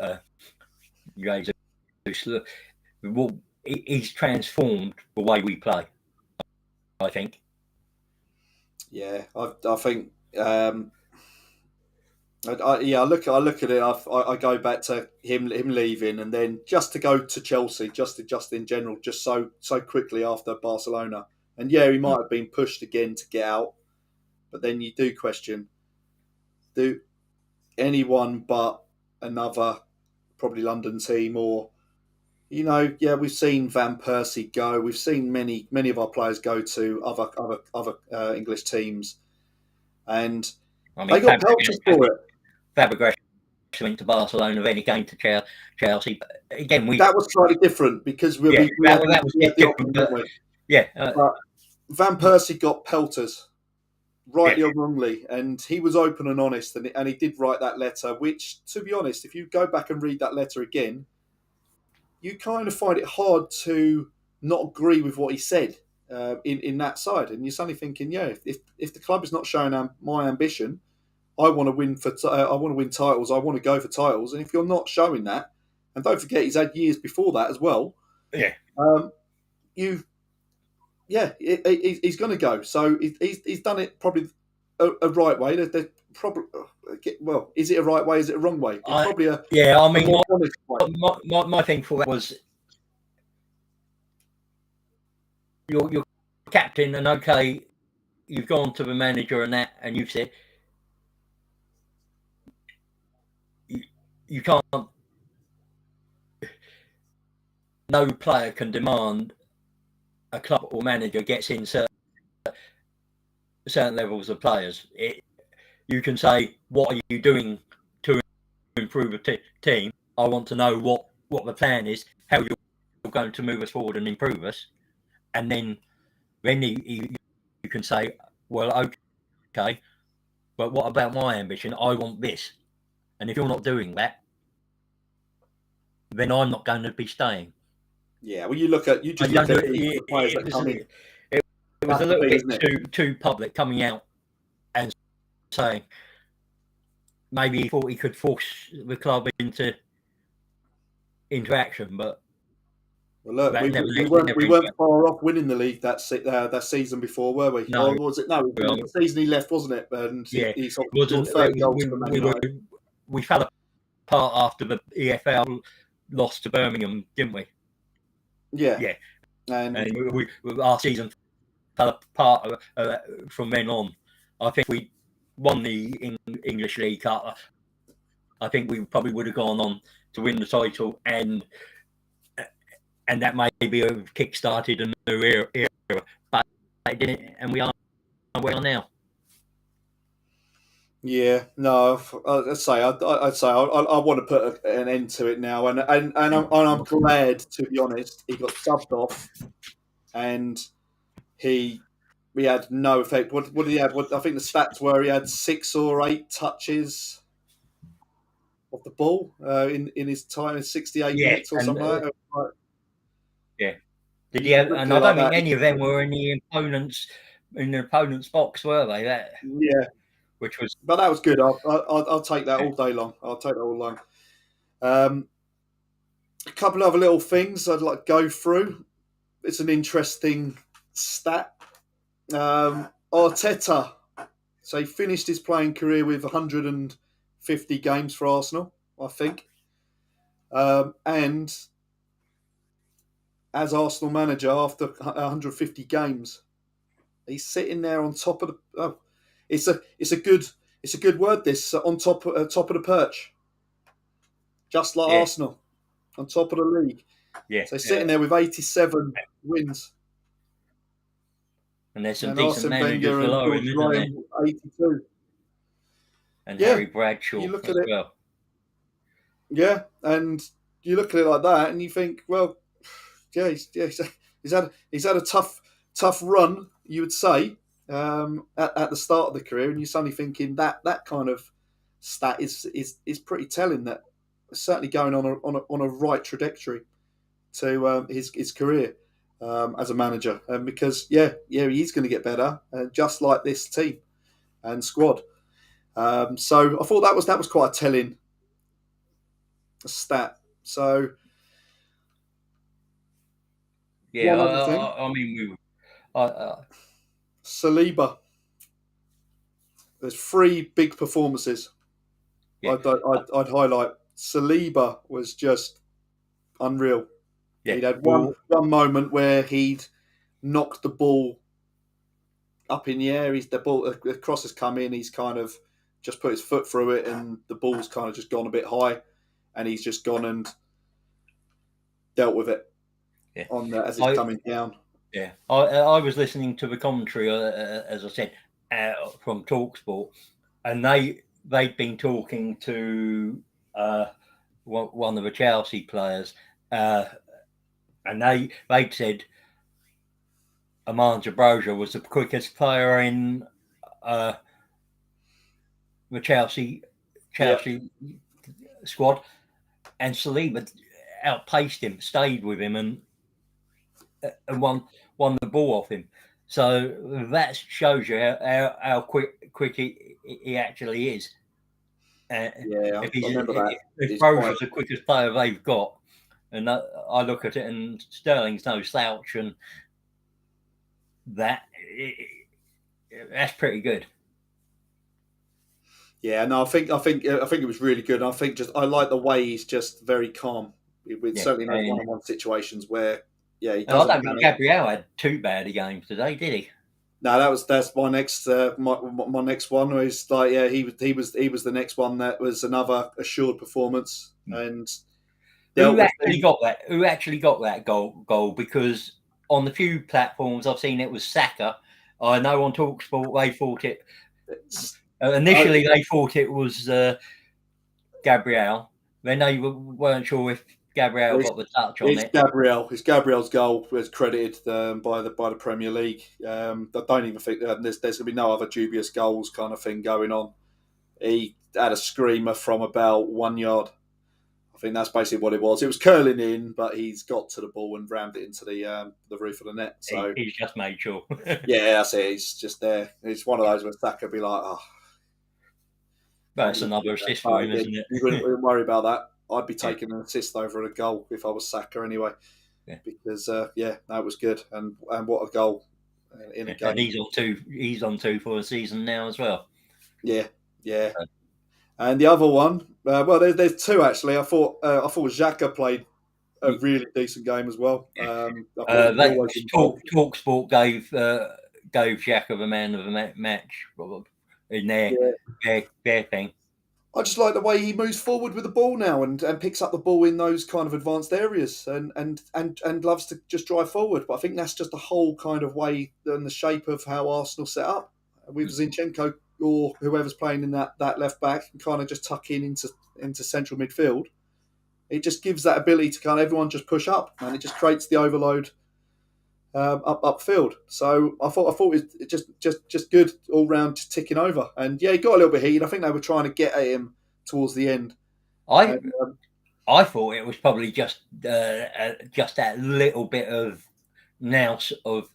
Jesus. Well, he's transformed the way we play, I think. Yeah, I think. I look at it. I go back to him leaving, and then just to go to Chelsea, just in general, just so quickly after Barcelona. And yeah, he might have been pushed again to get out, but then you do question: do anyone but another probably London team, or yeah, we've seen Van Persie go. We've seen many of our players go to other English teams, and I they mean, got pelters for it. Fabregas went to Barcelona, then he came to Chelsea. Again, That was slightly different because we had that was we had the different, option, but didn't we? yeah, But Van Persie got pelters, yeah, rightly or wrongly, and he was open and honest, and he did write that letter. Which, to be honest, if you go back and read that letter again, you kind of find it hard to not agree with what he said in that side, and you're suddenly thinking, yeah, if the club is not showing my ambition, I want to win I want to win titles. I want to go for titles, and if you're not showing that, and don't forget he's had years before that as well. yeah. You yeah, he's going to go. So he's done it probably a right way. There's probably well, is it a right way? Is it a wrong way? It's probably a I mean, more honest way. my thing for that was you're captain, and okay, you've gone to the manager and that, and you've said you can't. No player can demand a club or manager gets in certain levels of players. You can say, what are you doing to improve a team? I want to know what the plan is, how you're going to move us forward and improve us. And then you can say, well, okay, but what about my ambition? I want this. And if you're not doing that, then I'm not going to be staying. Yeah, well, you just You look don't at do the players that come in. it was That's a the little thing, bit isn't it? too public coming out and saying maybe he thought he could force the club into action, but Well, look, that never we never weren't far off winning the league that season before, were we? no. Or was it? No, it was the season he left, wasn't it? And Yeah, he it wasn't. scored 30 goals for Man United. We fell apart after the EFL lost to Birmingham, didn't we? Yeah, Yeah, and our season fell apart from then on. I think we won the English League Cup. I think we probably would have gone on to win the title, and that maybe have kick-started a new era, but it didn't, and we are where we are now. yeah, no, I'd say I want to put an end to it now, and I'm glad, to be honest, he got subbed off, and we had no effect. What did he have? I think the stats were he had 6 or 8 touches of the ball in his time in 68 Yeah, minutes or and something like that. yeah. Did he You have? look And at I it like don't think that. any of them were in the opponent's box, were they? That Yeah, which was but that was good. I'll take that all day long. I'll take that all long. A couple of other little things I'd like to go through. It's an interesting stat. Arteta, so he finished his playing career with 150 games for Arsenal, I think. And as Arsenal manager, after 150 games, he's sitting there on top of the. Oh, it's a good word. This on top of the perch, just like yeah, Arsenal on top of the league. yeah. So he's sitting there with 87 wins, And there's some and decent Arsene managers Wenger and below George him, isn't there? Graham 82. And Yeah, Harry Bradshaw you look at as it. well. Yeah, and you look at it like that, and you think, well, yeah, he's had a tough run, you would say, at the start of the career, and you're suddenly thinking that kind of stat is pretty telling. That it's certainly going on a right trajectory to his career as a manager, because he is going to get better, just like this team and squad. So I thought that was quite a telling stat. So Yeah, one other thing, I mean, we Saliba. There's 3 big performances. yeah, I'd highlight. Saliba was just unreal. yeah. He'd had one Well, moment where he'd knocked the ball up in the air. The cross has come in. He's kind of just put his foot through it, and the ball's kind of just gone a bit high, and he's just gone and dealt with it yeah. as it's coming down. Yeah, I was listening to the commentary, as I said, from Talksport, and they'd been talking to one of the Chelsea players, and they'd said Amanja Broja was the quickest player in the Chelsea Yeah, squad, and Saliba outpaced him, stayed with him, and won the ball off him. So that shows you how quick he actually is. yeah, If I remember that. if He's quite. Broja's the quickest player they've got, and I look at it, and Sterling's no slouch, and that's pretty good. Yeah, no, I think it was really good. And I think just I like the way he's just very calm with Yeah, certainly in those and one-on-one situations where he I doesn't don't think panic. Gabriel had too bad a game today, did he? No, that's my next my next one was like he was the next one that was another assured performance and dealt Who with actually things. got that? Who actually got that goal? Because on the few platforms I've seen, it was Saka. I know on Talksport they thought it. I, Initially, they thought it was Gabriel. Then they weren't sure if Gabriel it's, got the touch on it's it. Gabriel. It's Gabriel's goal was credited by the Premier League. I don't even think there's going to be no other dubious goals kind of thing going on. He had a screamer from about 1 yard. I think that's basically what it was. It was curling in, but he's got to the ball and rammed it into the roof of the net. So He's just made sure. yeah, that's it. He's just there. It's one of those where Saka be like, oh, That's another assist for but him, again, isn't you it? wouldn't worry about that. I'd be Yeah, taking an assist over a goal if I was Saka anyway, yeah, because that was good and what a goal in a yeah. And game. he's on two. He's on two for a season now as well. Yeah, yeah. And the other one, well, there's two actually. I thought Xhaka played a really decent game as well. I thought he was That always involved. Talksport gave Xhaka the man of the match in Yeah. their thing. I just like the way he moves forward with the ball now and picks up the ball in those kind of advanced areas and loves to just drive forward. But I think that's just the whole kind of way and the shape of how Arsenal set up with Zinchenko or whoever's playing in that left back and kind of just tuck into central midfield. It just gives that ability to kind of everyone just push up and it just creates the overload upfield. So I thought it just good all round ticking over. And yeah, he got a little bit heated. I think they were trying to get at him towards the end. I And, I thought it was probably just that little bit of nous of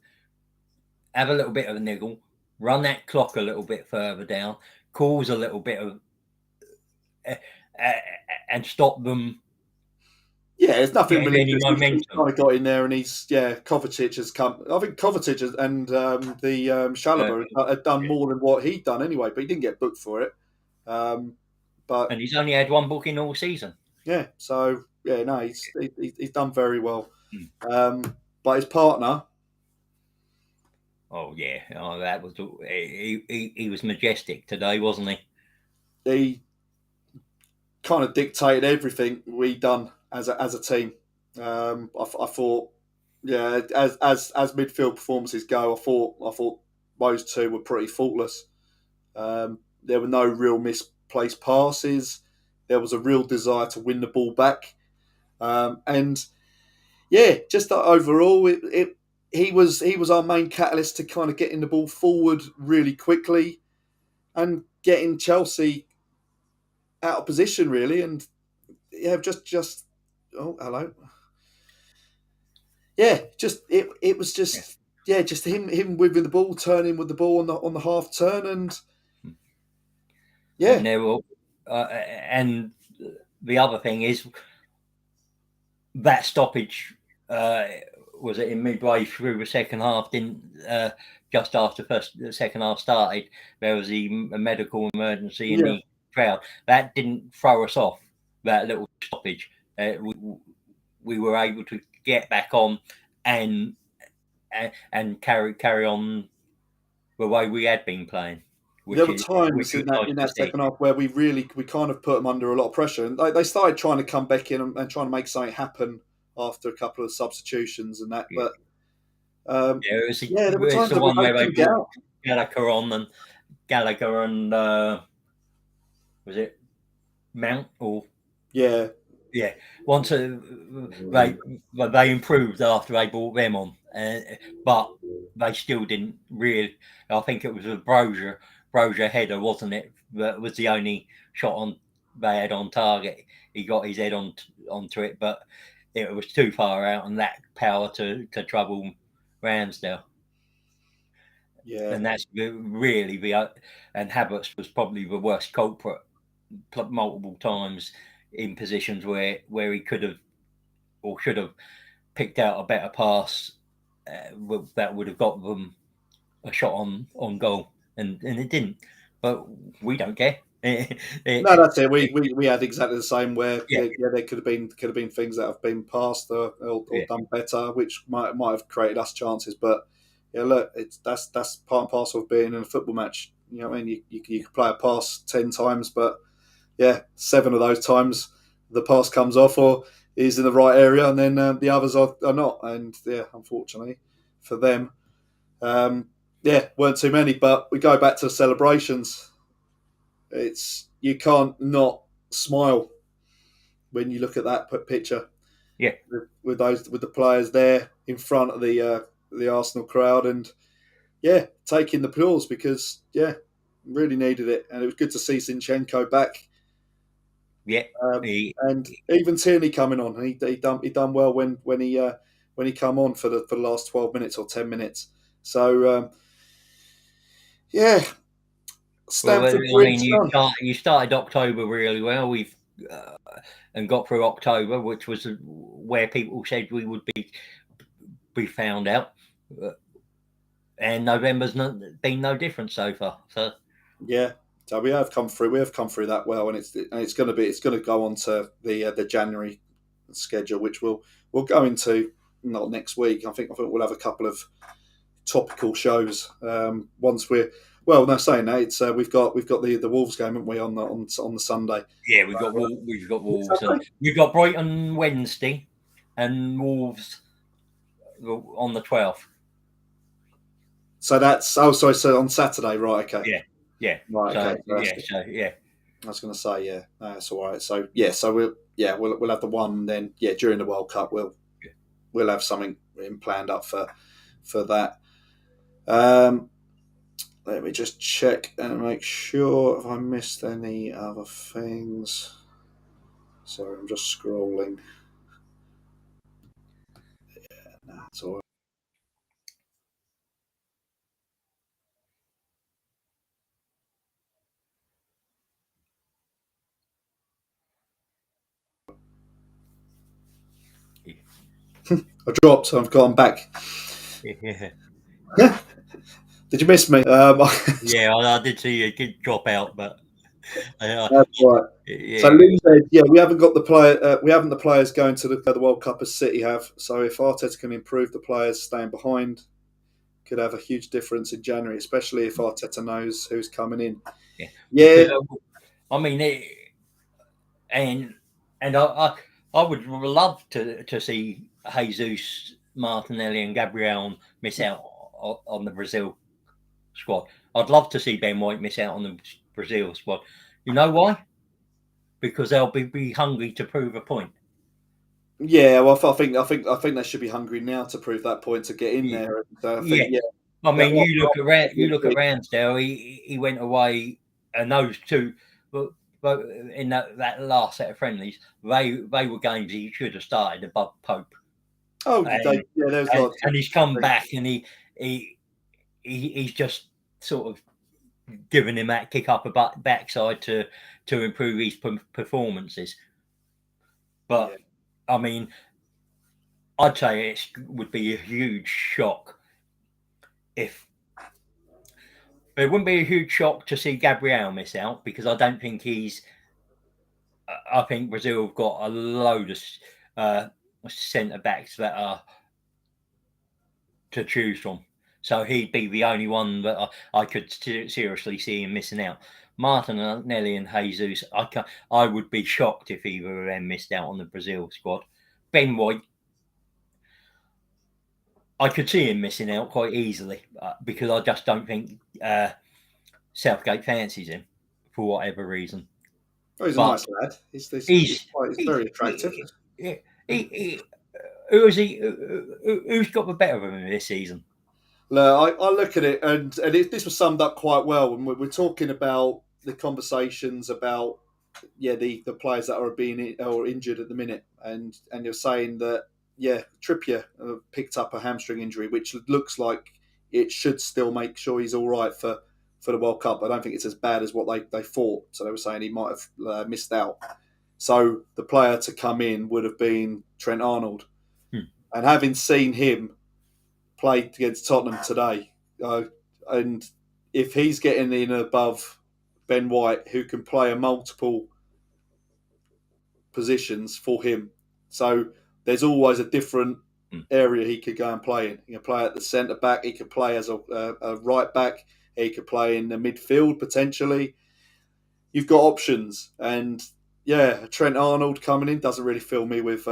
have a little bit of a niggle, run that clock a little bit further down, cause a little bit of uh, uh, and stop them yeah, there's nothing getting any malicious. He's momentum. kind of got in there, and Kovacic has come. I think Kovacic and the Uh, Chalobah had done more than what he'd done anyway, but he didn't get booked for it. Um, but and he's only had one booking all season. yeah, so yeah, no, he's done very well. Hmm. But his partner, Oh yeah, that was he was majestic today, wasn't he? he kind of dictated everything we done as a team. I thought, yeah, as midfield performances go, I thought those two were pretty faultless. There were no real misplaced passes. There was a real desire to win the ball back, and yeah, just overall, he was our main catalyst to kind of getting the ball forward really quickly and getting Chelsea out of position really, and yeah, just oh hello, yeah, just it was Yeah. just just him with the ball, turning with the ball on the half turn, and yeah, And there were, and the other thing is that stoppage was it in midway through the second half? Didn't just after the second half started, there was a medical emergency in yeah, the crowd. That didn't throw us off. That little stoppage, we were able to get back on and and carry on the way we had been playing, there which were is times in that nice in to that see. second half where we kind of put them under a lot of pressure, and they started trying to come back in and trying to make something happen after a couple of substitutions and that, Yeah, but um, yeah, yeah, there were it's times the that we one where they couldn't get brought out. Gallagher and was it Mount or Yeah, yeah. Once they improved after they brought them on, but they still didn't really. I think it was a Brozier header, wasn't it? That was the only shot on they had on target. He got his head onto it, but it was too far out and lacked power to trouble Ramsdale. yeah, And that's really and Havertz was probably the worst culprit multiple times in positions where he could have or should have picked out a better pass that would have got them a shot on goal, and it didn't. But we don't care. No, that's it. We had exactly the same. Where Yeah, there could have been things that have been passed or yeah, done better, which might have created us chances. But yeah, look, that's part and parcel of being in a football match. You know what I mean? You can play a pass 10 times, but yeah, 7 of those times the pass comes off or is in the right area, and then the others are not. And yeah, unfortunately for them, um, yeah, weren't too many. But we go back to the celebrations. It's you can't not smile when you look at that picture yeah, with the players there in front of the Arsenal crowd, and yeah, taking the applause because yeah, really needed it, and it was good to see Zinchenko back. yeah. Um, He, and even Tierney coming on, he done well when he come on for the last 12 minutes or 10 minutes. So yeah, well, I Stamford Bridge mean, done. you started October really well. We've uh, and got through October, which was where people said we would be found out. Uh, and November's been no different so far. So Yeah, so we have come through. We have come through that well, and it's going to go on to the January schedule, which we'll go into not next week. I think we'll have a couple of topical shows once we're well. No, saying that we've got the Wolves game, haven't we, on the Sunday? yeah, Uh, We've got is it Wolves, and Sunday? we've got Brighton Wednesday, and Wolves on the 12th. So that's sorry. So on Saturday, right? Okay, Yeah, yeah. right. So Okay, so that's yeah, good. so yeah, I was going to say yeah, no, that's all right. So yeah, so we'll have the one then. Yeah, during the World Cup, we'll have something planned up for that. Um, Let me just check and make sure if I missed any other things. Sorry, I'm just scrolling. That's all right. I dropped, so I've gone back. yeah. Did you miss me? Yeah, I did see you did drop out, but That's right. So yeah, Lou said, "Yeah, we haven't got the player. We haven't the players going to the World Cup as City have. So if Arteta can improve the players staying behind, could have a huge difference in January, especially if Arteta knows who's coming in." yeah. Yeah, Because I mean, and I would love to see Jesus, Martinelli, and Gabriel miss out on the Brazil squad. I'd love to see Ben White miss out on the Brazil squad. You know why? Because they'll be hungry to prove a point. yeah. Well, I think they should be hungry now to prove that point to get in Yeah, there. And I yeah. think yeah, I that mean, might you be look at Ramsdale. He went away, and those two, but in that last set of friendlies, they were games he should have started above Pope, oh, and there's lots of and he's come back, and he he's just sort of given him that kick up a backside to improve his performances. yeah, But I mean, I'd say it would be a huge shock if it wouldn't be a huge shock to see Gabriel miss out because I don't think he's. I think Brazil have got a load of uh, centre backs that are to choose from. So he'd be the only one that I could seriously see him missing out. Martinelli and Jesus, I would be shocked if either of them missed out on the Brazil squad. Ben White, I could see him missing out quite easily because I just don't think Southgate fancies him for whatever reason. oh, he's a But nice lad. he's He's he's very attractive. he who is he? Who's got the better of him this season? Look, I look at it, and this was summed up quite well when we're talking about the conversations about the players that are being or injured at the minute, and you're saying that yeah, Trippier picked up a hamstring injury, which looks like it should still make sure he's all right for the World Cup. I don't think it's as bad as what they thought. So they were saying he might have missed out. So the player to come in would have been Trent Arnold, Hmm. and having seen him play against Tottenham today, and if he's getting in above Ben White, who can play a multiple positions for him, so there's always a different Mm. area he could go and play in. He can play at the centre back. He could play as a right back. He could play in the midfield potentially. You've got options, and yeah, Trent Arnold coming in doesn't really fill me with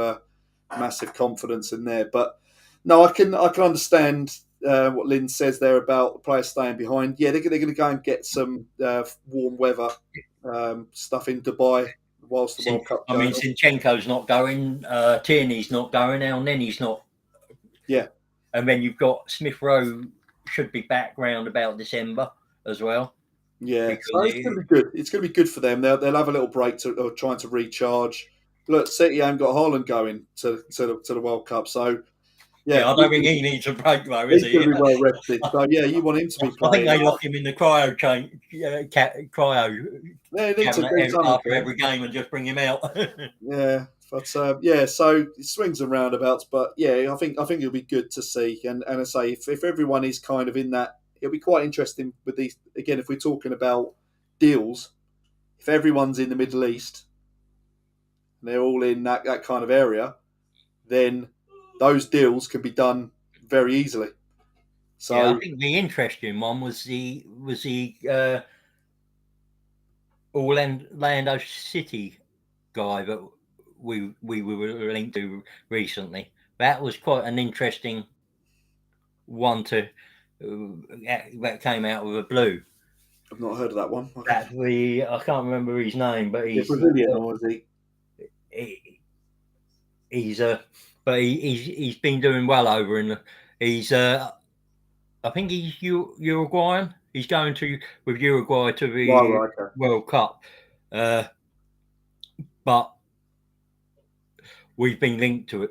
massive confidence in there. But no, I can understand what Lynn says there about the players staying behind. Yeah, they're going to go and get some warm weather stuff in Dubai whilst the World Cup's I going mean, on. Zinchenko's not going, Tierney's not going, now Nenny's not. Yeah, And then you've got Smith Rowe should be back round about December as well. yeah. Because So it's going to be good. It's going to be good for them. They'll have a little break to trying to recharge. Look, City haven't got Haaland going to the World Cup, so yeah, yeah, I don't think he needs a break though, is he's going he? to be well rested. So yeah, you want him to be I think playing. they lock him in the cryo They need to cabinet do something after there. every game and just bring him out. Yeah, but yeah, so it swings and roundabouts. But yeah, I think it'll be good to see. And I say if everyone is kind of in that, it'll be quite interesting with these. Again, if we're talking about deals, if everyone's in the Middle East and they're all in that kind of area, then those deals can be done very easily. Yeah, I So think the interesting one was the Orlando City guy that we were linked to recently. That was quite an interesting one to that came out of the blue. I've not heard of that one. That's the I can't remember his name, but Is it Brazilian or is he? he, he's he's been doing well over in he's I think he's Uruguayan. He's going to with Uruguay to Right, the right, okay. World Cup, but we've been linked to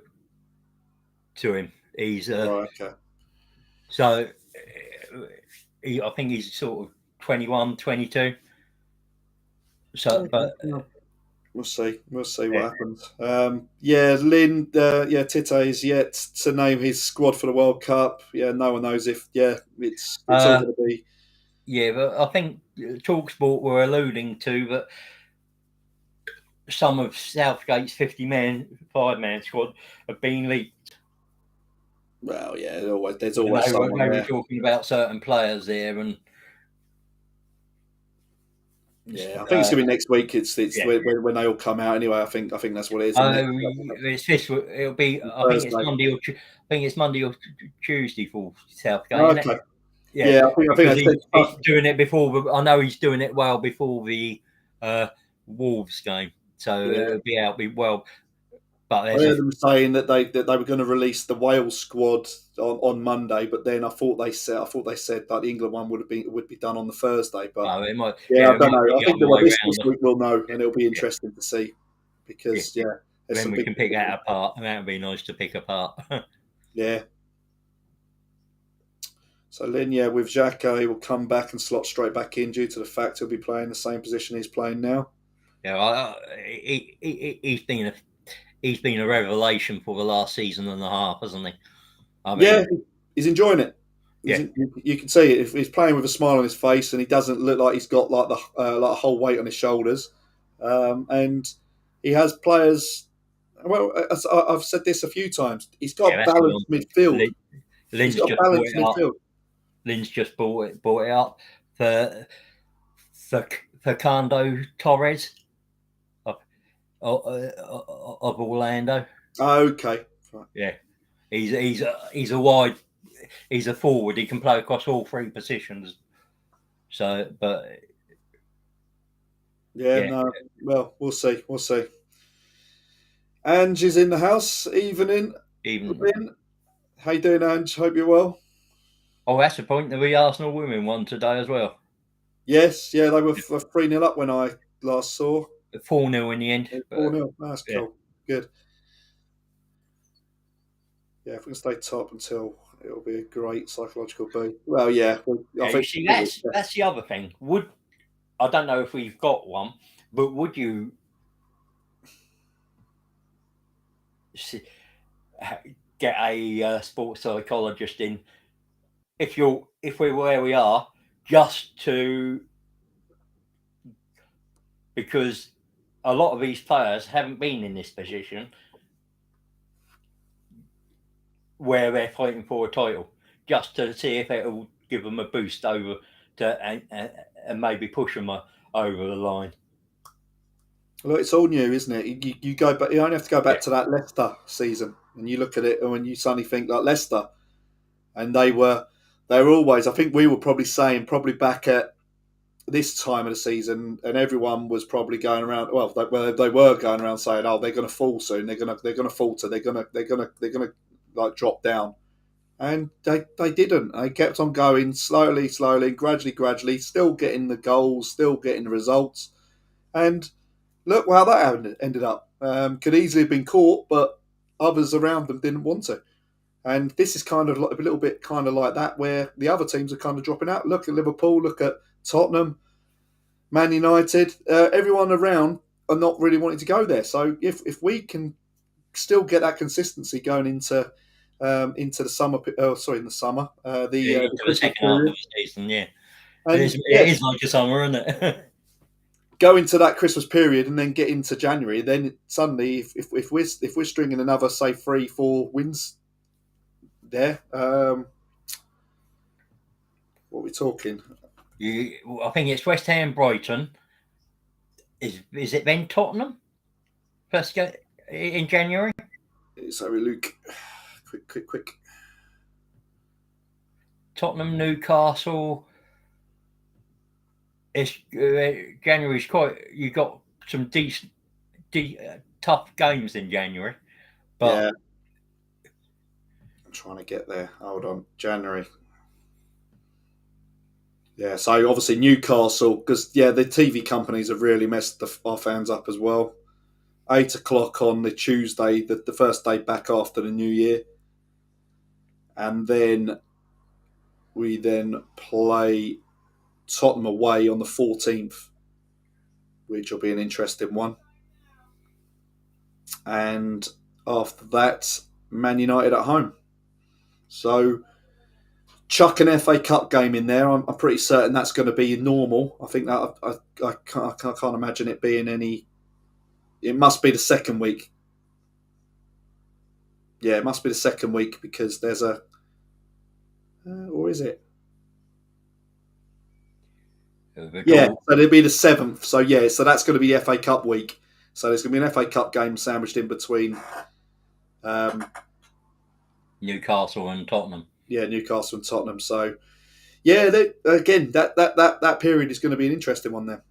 him. He's Right, okay. so I think he's sort of 21, 22. So, Okay, but well, we'll see. We'll see what yeah, happens. Yeah, Lynn. Yeah, Tite is yet to name his squad for the World Cup. Yeah, no one knows if. Yeah, it's all uh, going to be. yeah, but I think Talksport were alluding to that some of Southgate's 5-man squad have been leaked. Well, yeah, there's And always someone they were there. talking about certain players there, and Yeah, I think it's going to be next week. It's yeah. when they all come out anyway. I think that's what it is. And next It's this. It'll be. I think it's Thursday. Monday or I think it's Monday or Tuesday for Southgate, isn't it? Okay. Yeah, Yeah, I think because I said. he's doing it before. I know he's doing it well before the Wolves game, so Yeah, it'll be out. Be well, but I there's a heard them saying that they were going to release the Wales squad on Monday, but then I thought they said that the England one would be done on the Thursday. But it might. yeah, Yeah, I it don't might know. be I the think other that well, way this round. week we'll know, and it'll be Yeah, interesting to see yeah. because yeah, there's Then some we big can pick that apart, and that would be nice to pick apart. yeah. So Lynn, yeah, with Xhaka, he will come back and slot straight back in due to the fact he'll be playing the same position he's playing now. Yeah, he's been a revelation for the last season and a half, hasn't he? I Yeah, mean, he's enjoying it. yeah, You can see it. If he's playing with a smile on his face and he doesn't look like he's got like a whole weight on his shoulders, and he has players. Well, I've said this a few times. He's got yeah, a that's the balanced one. midfield. Lin- He's Lynn's got a just brought balanced it up. midfield. Lynn's just brought it up for Fernando Torres of Orlando. Okay, right. Yeah, he's a wide. He's a forward. He can play across all three positions. So, but Yeah, yeah, no. Well, we'll see. We'll see. Ange is in the house. Evening. even Lynn. How you doing, Ange? Hope you're well. that's the point that the Arsenal women won today as well. Yes, yeah, they were 3-0 up when I last saw. 4-0 in the end. 4 But 0. That's yeah, cool. Good. Yeah, if we can stay top until it'll be a great psychological boost. Well, yeah, I yeah. You think see, that's the other thing. I don't know if we've got one, but would you get a sports psychologist in if we're where we are, just to because a lot of these players haven't been in this position where they're fighting for a title, just to see if it will give them a boost over to and maybe push them over the line. Look, it's all new, isn't it? You go back. You only have to go back Yeah, to that Leicester season, and you look at it, and when you suddenly think like Leicester, and they were always. I think we were probably saying probably back at this time of the season, and everyone was probably going around. Well, they were going around saying, "Oh, they're going to fall soon. They're going to falter. They're going to like drop down." And they didn't. They kept on going slowly, gradually, still getting the goals, still getting the results, and look how that ended up. Could easily have been caught, but others around them didn't want to. And this is kind of like a little bit kind of like that, where the other teams are kind of dropping out. Look at Liverpool, look at Tottenham, Man United. Everyone around are not really wanting to go there. So if we can still get that consistency going into the summer, in the summer, yeah, the into the Christmas second half of period, the season. Yeah, and it yes, is like a summer, isn't it? go into that Christmas period and then get into January, then suddenly, if we're stringing another say 3-4 wins there, what are we talking? I think it's West Ham, Brighton. Is it then Tottenham first go in January? Sorry, Luke. Quick. Tottenham, Newcastle. It's January's quite. You got some decent, tough games in January, Yeah, but I'm trying to get there. Hold on, January. Yeah, so obviously Newcastle, because the TV companies have really messed our fans up as well. 8 o'clock on the Tuesday, the first day back after the New Year, and then we then play Tottenham away on the 14th, which will be an interesting one. And after that, Man United at home. So chuck an FA Cup game in there. I'm pretty certain that's going to be normal. I think that I can't imagine it being any. It must be the second week. Yeah, it must be the second week because there's a. Or is it? Yeah, all, so it'll be the 7th. So yeah, so that's going to be the FA Cup week. So there's going to be an FA Cup game sandwiched in between. Um, Newcastle and Tottenham. yeah, Newcastle and Tottenham. So yeah, again, that period is going to be an interesting one there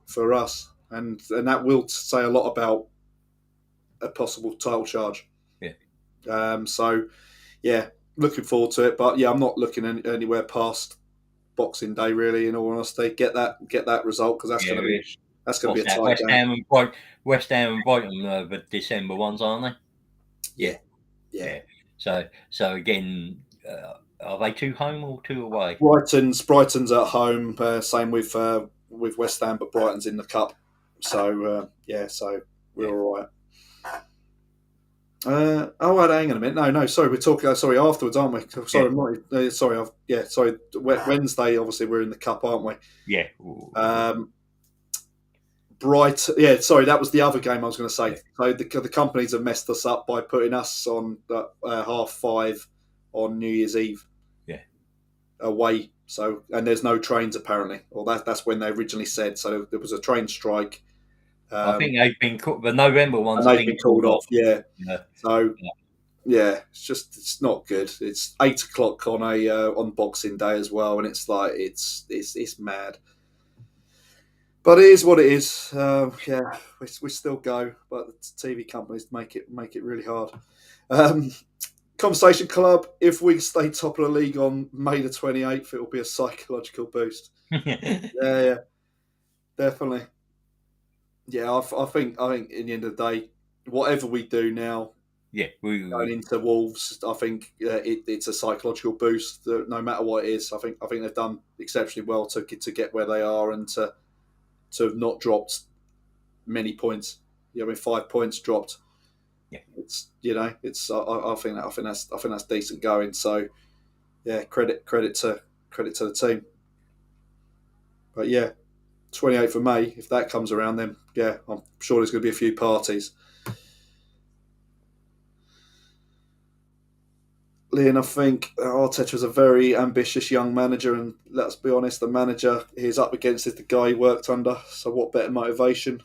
for us, and that will say a lot about a possible title charge. Yeah. So yeah, looking forward to it. But yeah, I'm not looking anywhere past Boxing Day really. In all honesty, get that result because that's Yeah, going to be what's a that? tight game. West Ham and Brighton are the December ones, aren't they? Yeah, yeah. Yeah. So again, are they two home or two away? Brighton's at home. Same with West Ham, but Brighton's in the cup. So so we're all right. Hang on a minute. No, sorry, we're talking. Sorry, afterwards, aren't we? Sorry, Yeah. I'm not. Sorry. Wednesday, obviously, we're in the cup, aren't we? Yeah. Yeah, sorry, that was the other game I was going to say. Yeah. So the companies have messed us up by putting us on 5:30 on New Year's Eve. Yeah. Away. So and there's no trains apparently, or that's when they originally said. So there was a train strike. I think they've been the November ones and have they've been been called off. Yeah. Yeah. So Yeah. yeah, it's not good. It's 8 o'clock on Boxing Day as well, and it's like it's mad. But it is what it is. Yeah, we still go, but the TV companies make it really hard. Conversation Club. If we stay top of the league on May the 28th, it will be a psychological boost. Yeah, definitely. Yeah, I think in the end of the day, whatever we do now, Yeah, going into Wolves, I think it's a psychological boost. No matter what it is, I think they've done exceptionally well to get where they are and to have not dropped many points. 5 points dropped. Yeah. It's it's I think that's decent going. So yeah, credit to the team. But yeah, 28th of May, if that comes around, then yeah, I'm sure there's going to be a few parties. Liam, I think Arteta is a very ambitious young manager, and let's be honest, the manager he's up against is the guy he worked under. So, what better motivation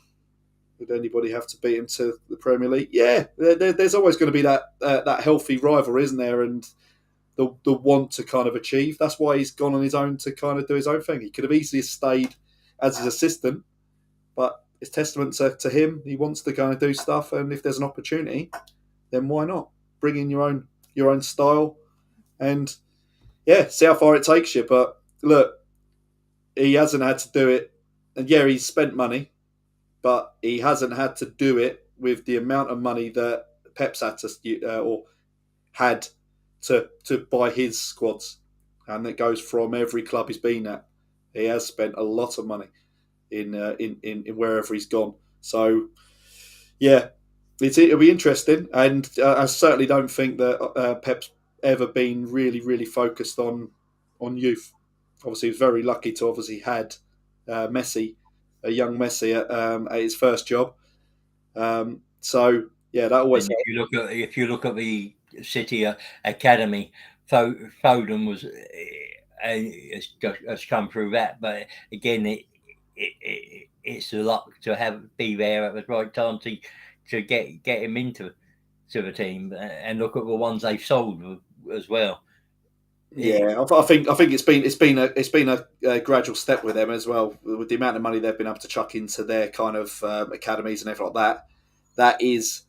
would anybody have to beat him to the Premier League? Yeah, there's always going to be that healthy rival, isn't there? And the want to kind of achieve. That's why he's gone on his own to kind of do his own thing. He could have easily stayed as his assistant, but it's testament to him. He wants to kind of do stuff, and if there's an opportunity, then why not bring in your own style and yeah, see how far it takes you. But look, he hasn't had to do it, and yeah, he's spent money, but he hasn't had to do it with the amount of money that Pep's had to or had to buy his squads, and it goes from every club he's been at. He has spent a lot of money in wherever he's gone. So yeah, it'll be interesting, and I certainly don't think that Pep's ever been really focused on youth. Obviously, he was very lucky to obviously had Messi, a young Messi at his first job. So yeah, that always And if you look at the City academy, Foden has come through that, but again, it's the luck to be there at the right time to get him into the team, and look at the ones they've sold as well. yeah, I think it's been a gradual step with them as well, with the amount of money they've been able to chuck into their kind of academies and everything like that. That is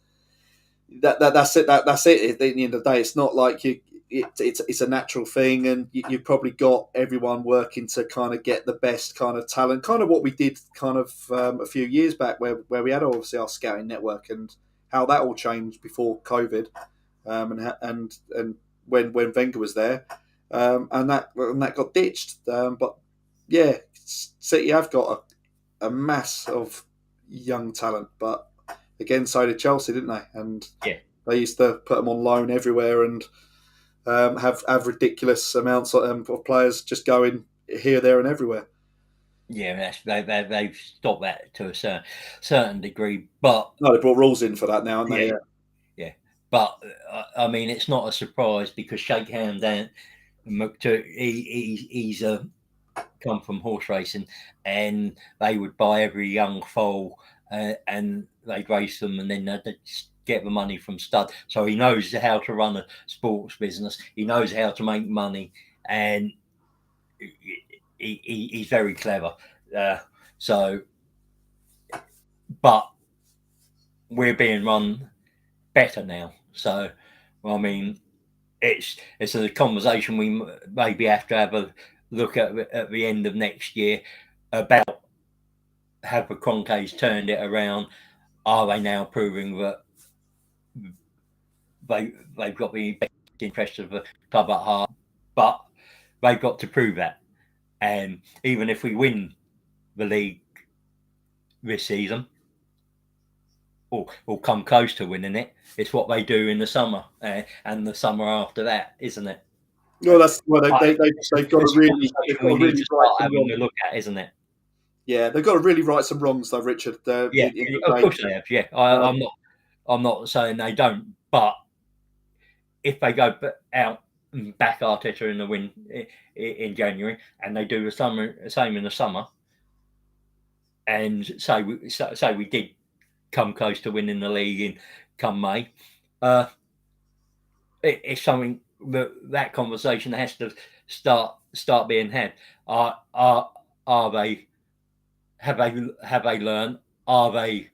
that's it. That's it. At the end of the day, it's not like it's a natural thing, and you've probably got everyone working to kind of get the best kind of talent, kind of what we did kind of a few years back, where we had obviously our scouting network and how that all changed before COVID, and when Wenger was there, and that got ditched. But yeah, City have got a mass of young talent, but again, so did Chelsea, didn't they? And Yeah, they used to put them on loan everywhere and have ridiculous amounts of players just going here, there, and everywhere. yeah, they've stopped that to a certain degree, but No, they brought rules in for that now, haven't they? yeah, Yeah. yeah. But I mean, it's not a surprise because Shake Hand and he's come from horse racing, and they would buy every young foal and they'd race them, and then they'd get the money from stud. So he knows how to run a sports business. He knows how to make money, and he's very clever. Uh, so, but we're being run better now. So, I mean, it's a conversation we maybe have to have a look at the end of next year about have the Cronkays turned it around? Are they now proving that they've got the best interest of the club at heart? But they've got to prove that. And even if we win the league this season, or come close to winning it, it's what they do in the summer and the summer after that, isn't it? Well, that's well, It's they've got to a they've conversation got we to need really to right start some having wrongs. a look at, isn't it? Yeah, they've got to really right some wrongs, though, Richard. Yeah, In the of day, course they have. Yeah, um, I'm not saying they don't, but if they go out and back Arteta in the win in January, and they do the same in the summer, and say we did come close to winning the league in come May, uh, it's something that conversation has to start being had. Are they have they learned? Are they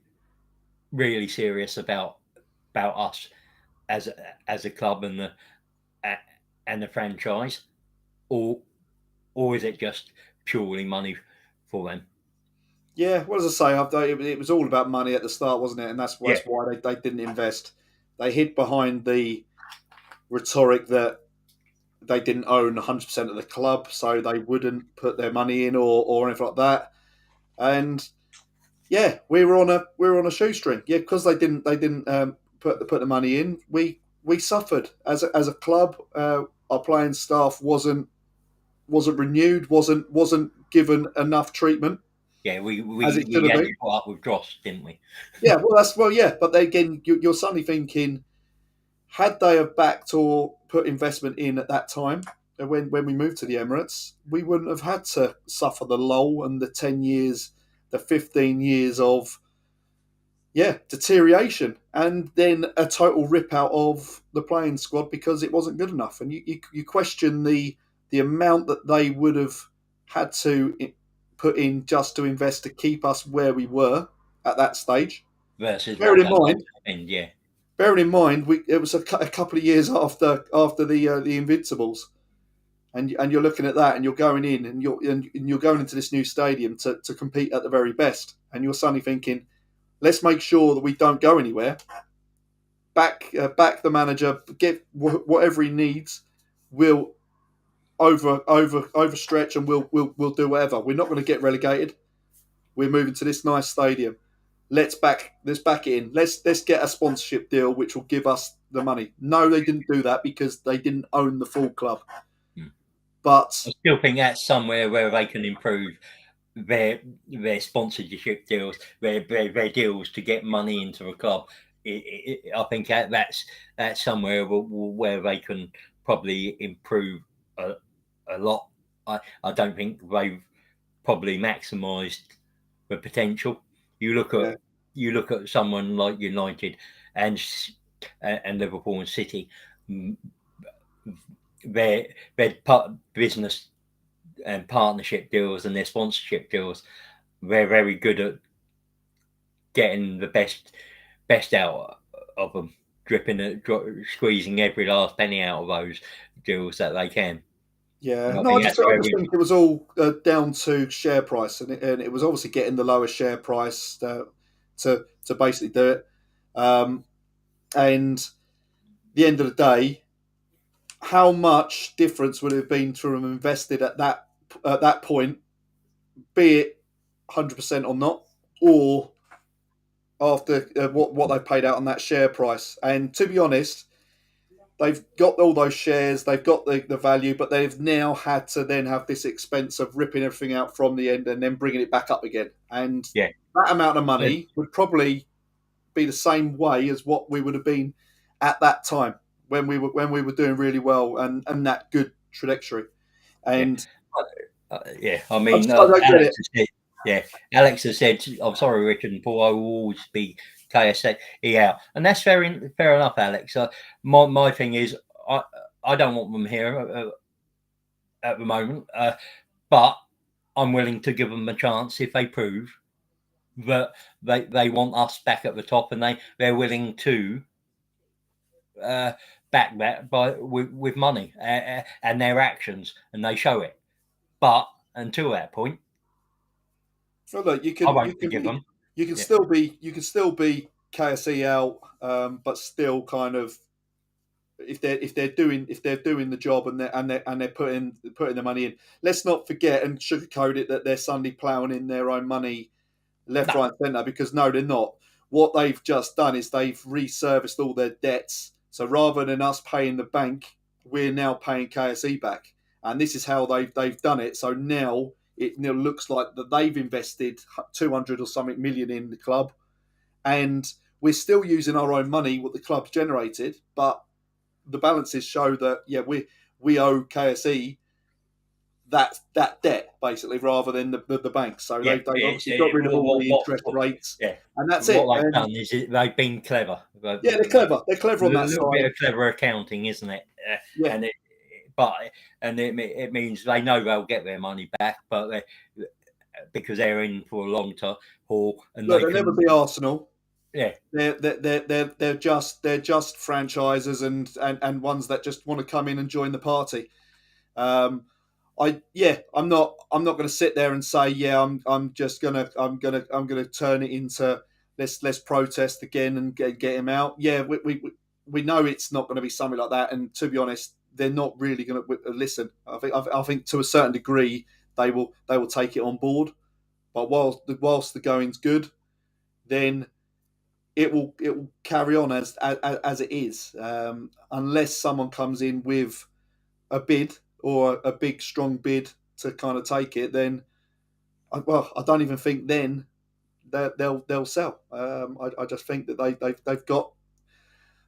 really serious about us as a club and the franchise, or is it just purely money for them? yeah. What does I say? It was all about money at the start, wasn't it? And Yeah, that's why they didn't invest. They hid behind the rhetoric that they didn't own 100% of the club, so they wouldn't put their money in or anything like that. And yeah, we were on a shoestring. Yeah, because they didn't put the money in. We suffered as a club. our playing staff wasn't renewed, wasn't given enough treatment Yeah, as it should we have had been. to put up with Dross, didn't we? Yeah, yeah. But then again, you're suddenly thinking, had they have backed or put investment in at that time, when we moved to the Emirates, we wouldn't have had to suffer the lull and the 10 years, the 15 years of deterioration, and then a total rip out of the playing squad because it wasn't good enough. And you question the amount that they would have had to put in just to invest to keep us where we were at that stage. Versus what Bearing they in want mind, to spend. Yeah, it was a couple of years after the Invincibles, and you're looking at that, and you're going in, and you're going into this new stadium to compete at the very best, and you're suddenly thinking, let's make sure that we don't go anywhere. Back the manager, get whatever he needs. We'll overstretch, and we'll do whatever. We're not going to get relegated. We're moving to this nice stadium. Let's back it in. Let's get a sponsorship deal which will give us the money. No, they didn't do that because they didn't own the full club. Hmm. But I still think that's somewhere where they can improve their sponsorship deals, their deals to get money into the club. I think that's somewhere where they can probably improve a lot. I don't think they've probably maximised the potential. You look at yeah, someone like United and Liverpool and City. Their business and partnership deals and their sponsorship deals, they're very good at getting the best out of them, squeezing every last penny out of those deals that they can. yeah. And I No, think that's I where just we, think it was all down to share price, and it was obviously getting the lowest share price to basically do it. And the end of the day, how much difference would it have been to have invested at that point, be it 100% or not, or after what they paid out on that share price? And to be honest, they've got all those shares, they've got the value, but they've now had to then have this expense of ripping everything out from the end and then bringing it back up again. And yeah, that amount of money would probably be the same way as what we would have been at that time when we were doing really well and that good trajectory. yeah. And Yeah, I I mean, just I don't get Alex it. has said, yeah, Alex has said, I'm sorry, Richard and Paul, I will always be KSE out. And that's fair enough, Alex. My thing is, I, I don't want them here at the moment, but I'm willing to give them a chance if they prove that they want us back at the top and they're willing to uh, back that with money and their actions, and they show it. But until that point, Well, look, I won't forgive them. you can Yeah, still be KSE out, but still kind of, if they're doing the job and they're putting the money in. Let's not forget and sugarcoat it that they're suddenly ploughing in their own money left, no, right, and centre, because no, they're not. What they've just done is they've reserviced all their debts. So rather than us paying the bank, we're now paying KSE back, and this is how they've done it. So now it looks like that they've invested 200 or something million in the club, and we're still using our own money, what the club's generated, but the balances show that we owe KSE that debt basically, rather than the bank. So yeah, they've it's obviously got rid of all the interest rates, yeah. and that's it. What they've And done is they've been clever. A yeah, they're clever. They're clever on that little bit side. of clever accounting, isn't it? Yeah, And but it means they know they'll get their money back, but because they're in for a long time haul, and look, they they'll never can, be Arsenal. yeah, They're just franchises and ones that just want to come in and join the party. Um, I'm not going to sit there and say, I'm gonna turn it into, let's protest again and get him out. Yeah, we know it's not going to be something like that. And to be honest, they're not really going to listen. I think to a certain degree they will take it on board. But whilst the going's good, then it will carry on as it is, unless someone comes in with a bid or a big strong bid to kind of take it, then I don't even think then they'll sell. I just think that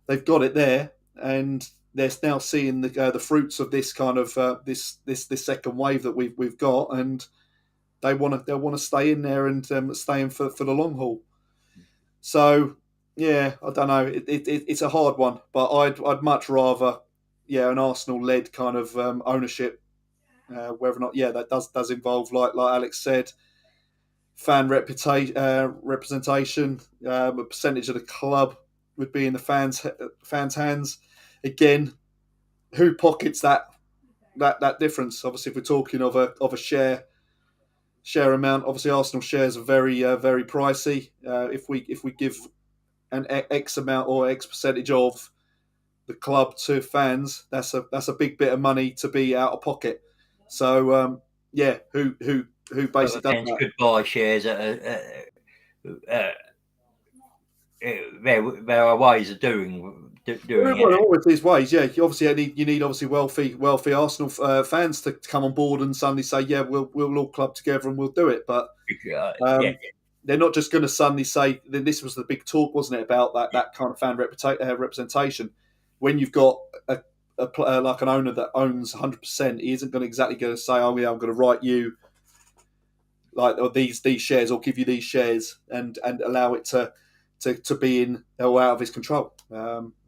they've got it there, and they're now seeing the fruits of this kind of this second wave that we've got, and they'll want to stay in there and stay in for the long haul. So yeah, I don't know. It's a hard one, but I'd much rather an Arsenal led kind of ownership. Whether or not that does involve like Alex said, fan representation, a percentage of the club would be in the fans' hands. Again, who pockets that difference? Obviously, if we're talking of a share amount, obviously Arsenal shares are very pricey. If we give an X amount or X percentage of the club to fans, that's a big bit of money to be out of pocket. So who Other basically does fans that? could buy shares at uh, there are ways of doing Well, it. there always these ways. Yeah, you need obviously wealthy Arsenal fans to come on board and suddenly say, yeah, we'll all club together and we'll do it. But Yeah, um, they're not just going to suddenly say. This was the big talk, wasn't it, about that kind of fan representation? When you've got like an owner that owns 100%, he isn't going to exactly going to say, oh yeah, I'm going to write you like these shares or give you these shares and allow it to be in or out of his control.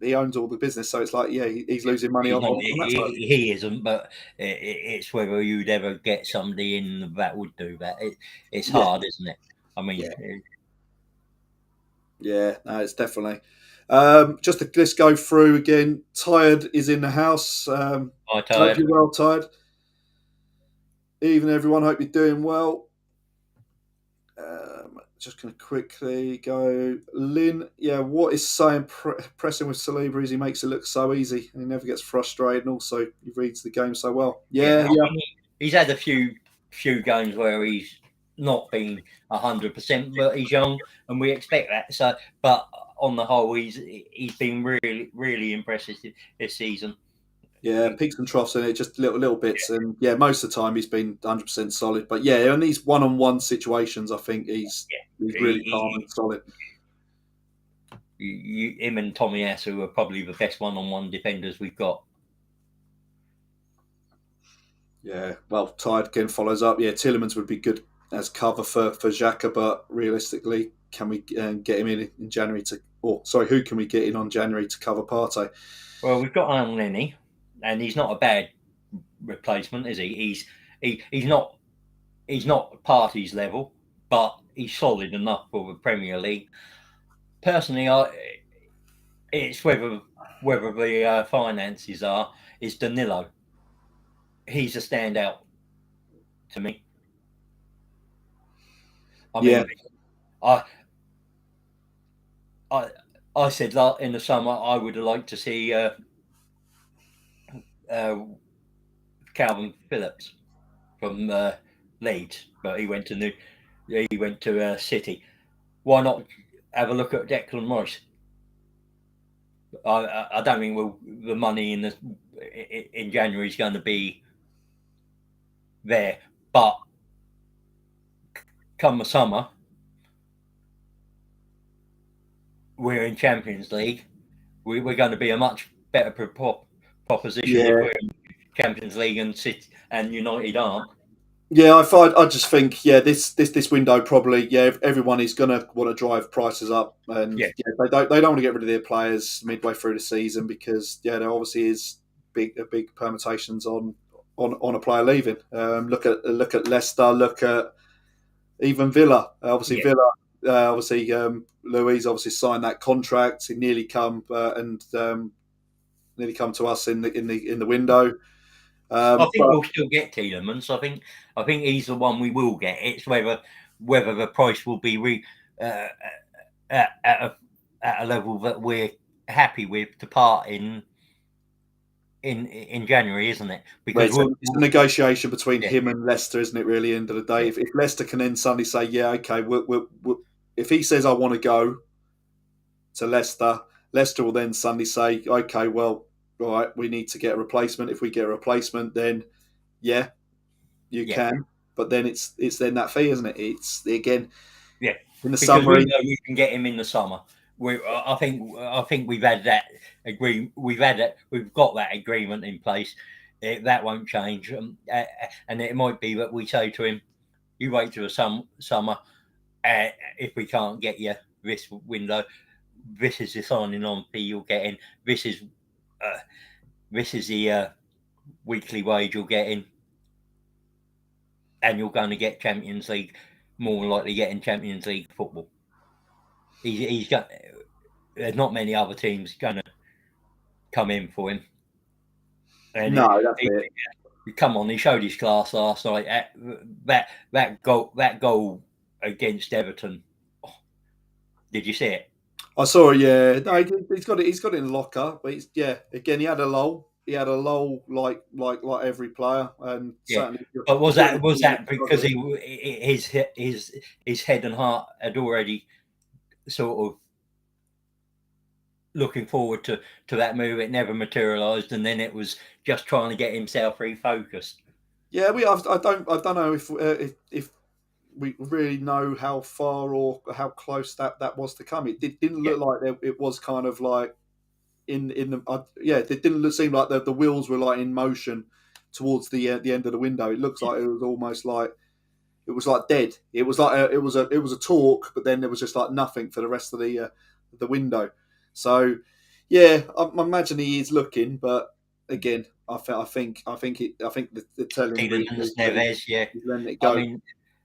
He owns all the business, so it's like he's losing money he's on, not, on that side. he isn't, but it's whether you'd ever get somebody in that would do that. It's Yeah, hard, isn't it? I mean, yeah, yeah. No, it's definitely. Just to just go through again. Tired is in the house. I Hope tired. you're well, Tired. Even everyone, hope you're doing well. Just going to quickly go. Lynn, yeah, what is so impressing with Saliba is he makes it look so easy and he never gets frustrated, and also he reads the game so well. Yeah, Yeah, I yeah, mean, he's had a few games where he's not been 100%, but he's young, and we expect that. So, but on the whole, he's been really impressive this season. yeah. Peaks and troughs in it, just little bits, and yeah, most of the time he's been 100% solid. But yeah, in these one-on-one situations, I think he's Yeah, really calm and solid. him and Tommy Asu are probably the best one-on-one defenders we've got. Yeah, well, Tide again follows up. Yeah, Tillemans would be good as cover for Xhaka, but realistically, can we get him in January to? Or sorry, who can we get in on January to cover Partey? Well, we've got Alan Lenny, and he's not a bad replacement, is he? He's not Partey's level, but he's solid enough for the Premier League. Personally, it's whether the finances are. Is Danilo? He's a standout to me. I Yeah, mean, I I I said in the summer I would have liked to see uh, Calvin Phillips from Leeds, but he went to City. Why not have a look at Declan Rice? I don't think the money in January is going to be there, but come the summer, we're in Champions League. We're going to be a much better proposition if yeah, we're in Champions League and City and United aren't. yeah. I just think this window probably everyone is going to want to drive prices up, and Yeah, they don't want to get rid of their players midway through the season because there obviously is big permutations on a player leaving. Look at Leicester. Look at even Villa. Obviously yeah. Villa. Obviously Louise obviously signed that contract. He nearly come to us in the window. I think But we'll still get Tielemans. I think he's the one we will get. It's whether the price will be uh, at a level that we're happy with to part in January, isn't it? well, Because it's a negotiation between yeah, him and Leicester, isn't it? Really, end of the day, yeah, if Leicester can then suddenly say, "Yeah, okay," if he says, "I want to go to Leicester," Leicester will then suddenly say, "Okay, well." all right, we need to get a replacement. If we get a replacement, then yeah, you Yeah, can. But then it's then that fee, isn't it? It's again yeah, in the because we summary. know we can get him in the summer. I think we've had that agree. We've got that agreement in place. That won't change. And it might be that we say to him, "You wait till the summer. If we can't get you this window, this is the signing on fee you're getting. Uh, this is the weekly wage you're getting, and you're going to get Champions League. More than likely, getting Champions League football. He's got. There's not many other teams going to come in for him. And No, that's it. come on, he showed his class last night. That goal against Everton. Oh, did you see it? I saw it. Yeah, no, he's got it. He's got it in the locker. But yeah, again, he had a lull. He had a lull, like every player, and Yeah. certainly But was if you're in that a was team that's that because struggling. his head and heart had already sort of looking forward to that move? It never materialised, and then it was just trying to get himself refocused. Yeah, I don't know if we really know how far or how close that was to come. Didn't Yeah, look like it was kind of like in the yeah. It didn't seem like the wheels were like in motion towards the end of the window. It looks like it was almost like it was like dead. It was like it was a talk, but then there was just like nothing for the rest of the window. So yeah, I imagine he is looking, but again, I think the telling read Tielemans, is that Neves. Yeah, he's letting it I go. mean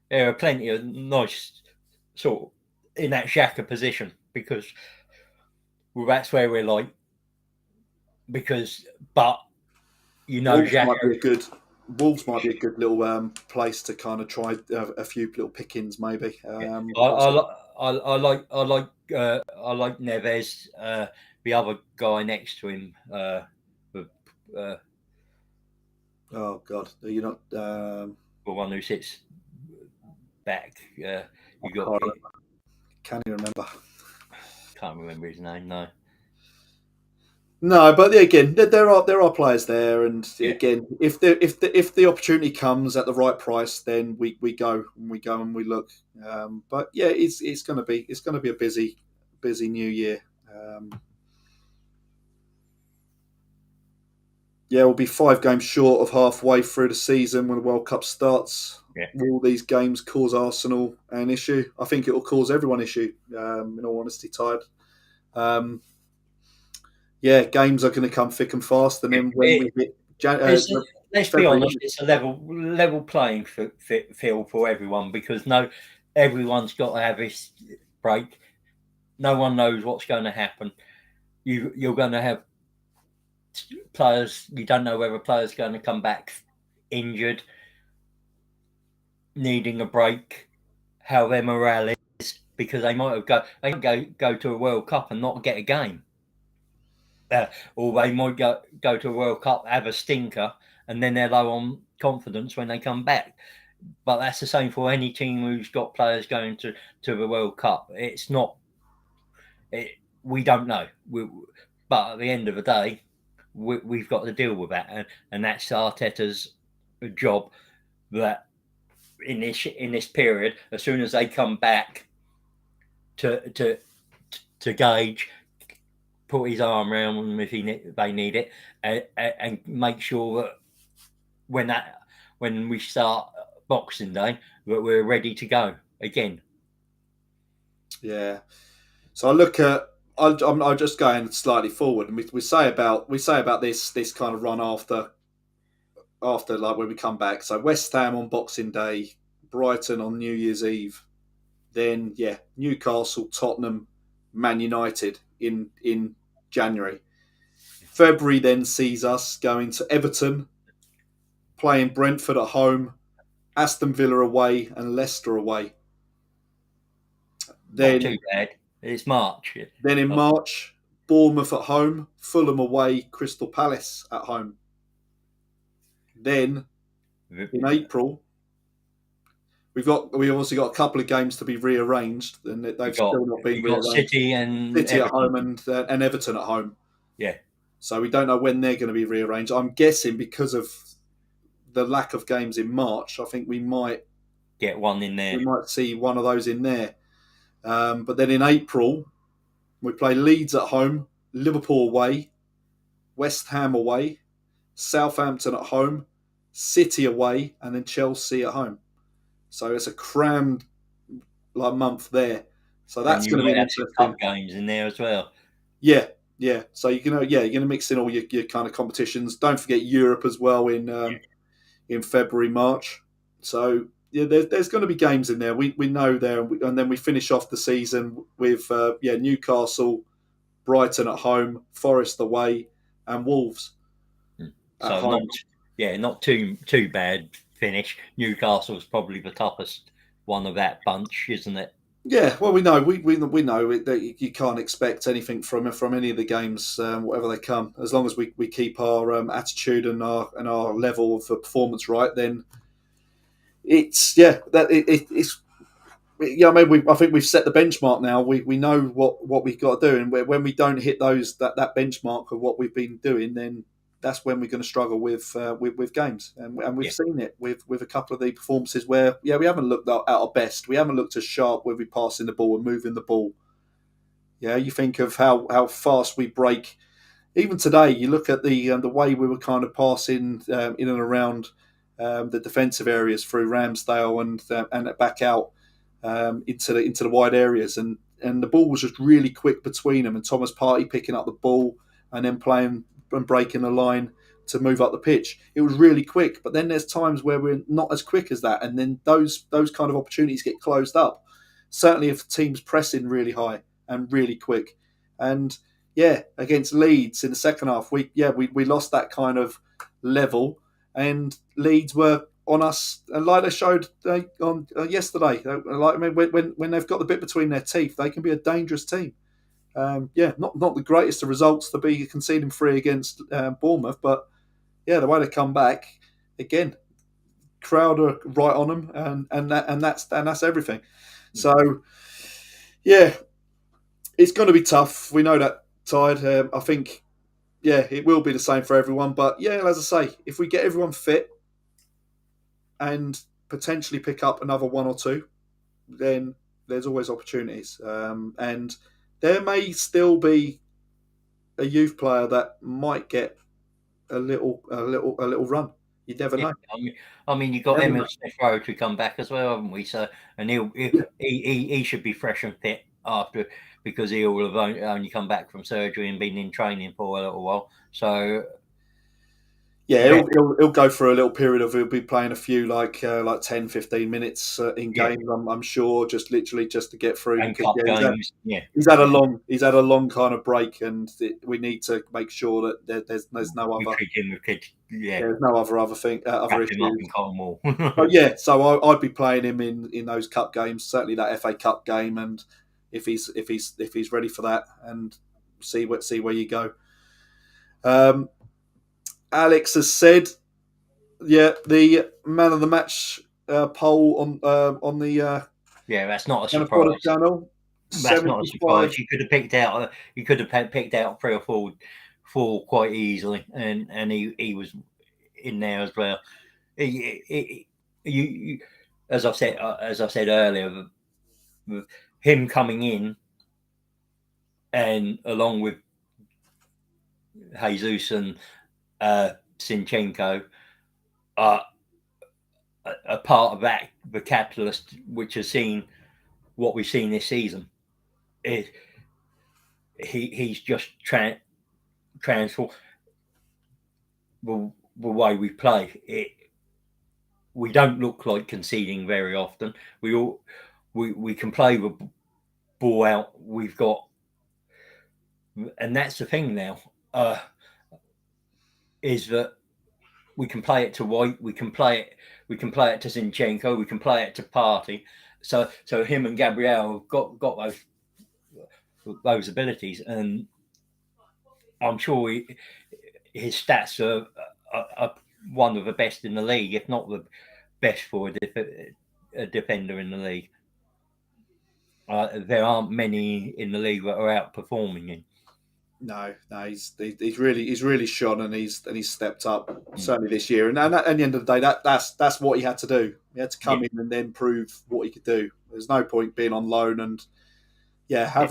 there are plenty of nice sort of in that Xhaka position because well, that's where we're like because but Wolves Xhaka. might be a good Wolves might be a good little place to kind of try a few little pickings, maybe. Yeah. Obviously, I like Neves. The other guy next to him, the, uh, oh god, you're not. the one who sits back. You got Can't, can you remember? can't remember his name. No. No, but again, there are players there, and Yeah. again, if the opportunity comes at the right price, then we go and we look. But yeah, it's going to be a busy new year. Yeah, we'll be 5 games short of halfway through the season when the World Cup starts. Yeah. Will these games cause Arsenal an issue? I think it will cause everyone issue. In all honesty, Tide. Um, yeah, games are going to come thick and fast, and then when It, we hit it's let's be February, honest. It's a level playing field for everyone because everyone's got to have this break. No one knows what's going to happen. You're going to have players. You don't know whether players are going to come back injured, needing a break, how their morale is, because they might go to a World Cup and not get a game, or they might go to a World Cup, have a stinker, and then they're low on confidence when they come back. But that's the same for any team who's got players going to the World Cup. It's not. We don't know. But at the end of the day, we've got to deal with that, and that's Arteta's job. That in this period, as soon as they come back to to to gauge, put his arm around them if they need it, and make sure that when when we start Boxing Day, that we're ready to go again. yeah. So I look at. I'm just going slightly forward, and we say about this kind of run after like when we come back. So West Ham on Boxing Day, Brighton on New Year's Eve, then yeah, Newcastle, Tottenham, Man United in January. February then sees us going to Everton, playing Brentford at home, Aston Villa away, and Leicester away. Not too Then bad. It's March. then in March, Bournemouth at home, Fulham away, Crystal Palace at home. Then in April, we've obviously got a couple of games to be rearranged, and You they've got still not been you got rearranged. City and City at Everton. home and Everton at home. Yeah, So we don't know when they're going to be rearranged. I'm guessing because of the lack of games in March, I think we might Get one in there. see one of those in there. But then in April, we play Leeds at home, Liverpool away, West Ham away, Southampton at home, City away, and then Chelsea at home. So it's a crammed month there. So And that's you going to be might an have some interesting. cup games in there as well. Yeah, yeah. So you're gonna mix in all your kind of competitions. Don't forget Europe as well in February, March. So yeah, there's going to be games in there. We know there, and then we finish off the season with Newcastle, Brighton at home, Forest away, and Wolves at So not home. not too bad finish. Newcastle's probably the toughest one of that bunch, isn't it? Yeah, well, we know we know that you can't expect anything from any of the games, whatever they come. As long as we keep our attitude and our level of performance right, then it's it's yeah. I mean, I think we've set the benchmark now. We know what we've got to do, and when we don't hit that benchmark of what we've been doing, then that's when we're going to struggle with games, and we've Yeah, seen it with a couple of the performances where we haven't looked at our best. We haven't looked as sharp when we passing the ball and moving the ball. Yeah, you think of how fast we break. Even today, you look at the way we were kind of passing in and around the defensive areas through Ramsdale and back out into the wide areas, and the ball was just really quick between them, and Thomas Partey picking up the ball and then playing and breaking the line to move up the pitch. It was really quick, but then there's times where we're not as quick as that, and then those kind of opportunities get closed up. Certainly, if the team's pressing really high and really quick, and against Leeds in the second half, we lost that kind of level, and Leeds were on us, like they showed on yesterday. Like I mean, when they've got the bit between their teeth, they can be a dangerous team. Not the greatest of results to be conceding three against Bournemouth, but the way they come back again, crowd are right on them, and that's everything. So yeah, it's going to be tough. We know that. Tired. I think it will be the same for everyone. But as I say, if we get everyone fit and potentially pick up another one or two, then there's always opportunities. And there may still be a youth player that might get a little run. You never yeah. know. I mean, you got Never Emil know. Smith Rowe to come back as well, haven't we? So, and Yeah. he should be fresh and fit after, because he will have only come back from surgery and been in training for a little while. So, Yeah, yeah, he'll go through a little period of he'll be playing a few like 10, 15 minutes in yeah, games. I'm sure, just literally just to get through and because cup games, yeah, he's had a long kind of break, and we need to make sure that there's no we other treat him with kids, yeah, other thing other wrap him up issues. in cotton wool. But yeah, so I'd be playing him in those cup games, certainly that FA Cup game, and if he's ready for that, and see where you go. Um, Alex has said, the man of the match poll on the Yeah, that's not a Manor Fodder surprise. channel, That's not a 75. surprise. You could have picked out. You could have picked out three or four quite easily, and he was in there as well. You as I said earlier, with him coming in, and along with Jesus and Sinchenko, are a part of that, the catalyst which has seen what we've seen this season. It, he's just transformed the way we play. We don't look like conceding very often. We can play the ball out. We've got, and that's the thing now. Is that we can play it to White, we can play it to Zinchenko, we can play it to Party. So him and Gabriel have got those abilities, and I'm sure his stats are one of the best in the league, if not the best for a defender in the league. There aren't many in the league that are outperforming him. No, he's really shone, and he's stepped up certainly this year. And at the end of the day, that's what he had to do. He had to come Yeah, in and then prove what he could do. There's no point being on loan, and yeah, yeah,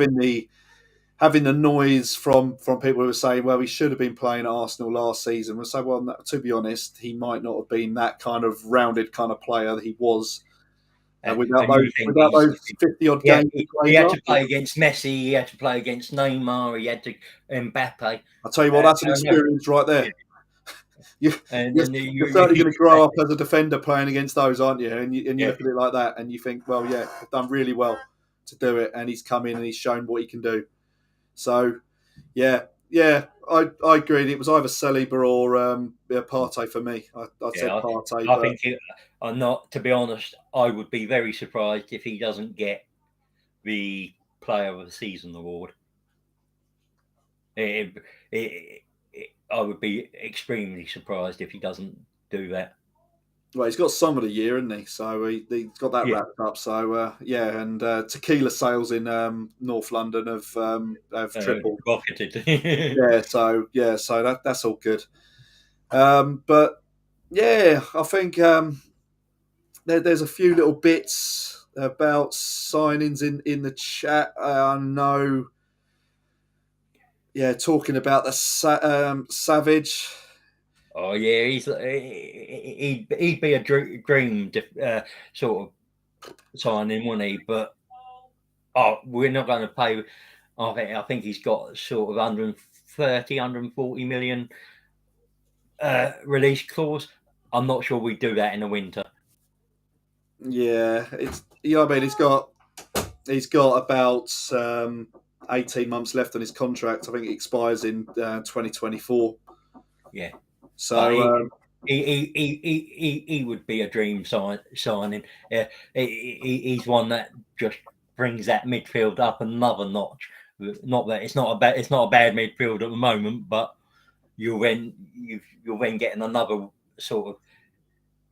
having the noise from people who were saying, well, he should have been playing at Arsenal last season. We say, well, to be honest, he might not have been that kind of rounded kind of player that he was and you think without those 50 odd yeah, games he he played had to last year. play against Messi, he had to play against Neymar, he had to Mbappe. I'll tell you what, that's an No, experience right yeah. there. You, And you're, then you're you certainly going to grow up expect it. as a defender playing against those, aren't you? And you Yeah, look at it like that, and you think, well, yeah, I've done really well to do it, and he's come in and he's shown what he can do. So, yeah, I agreed. It was either Saliba or Partey for me. I said yeah. Partey, I but think I'm not. To be honest, I would be very surprised if he doesn't get the Player of the Season award. It, I would be extremely surprised if he doesn't do that. well, he's got some of the year, isn't he? So he's got that Yeah, wrapped up. So yeah, and tequila sales in North London have tripled. rocketed. So that's all good. But yeah, I think there's a few little bits about signings in the chat. I know. Yeah, talking about the Savage. Oh yeah, he'd be a dream sort of signing, wouldn't he? But we're not going to pay. I think he's got sort of 130, 140 million release clause. I'm not sure we do that in the winter. Yeah, I mean, he's got about 18 months left on his contract. I think it expires in 2024. Yeah, but So he would be a dream signing. He's one that just brings that midfield up another notch. Not that it's not a bad midfield at the moment, but you're then getting another sort of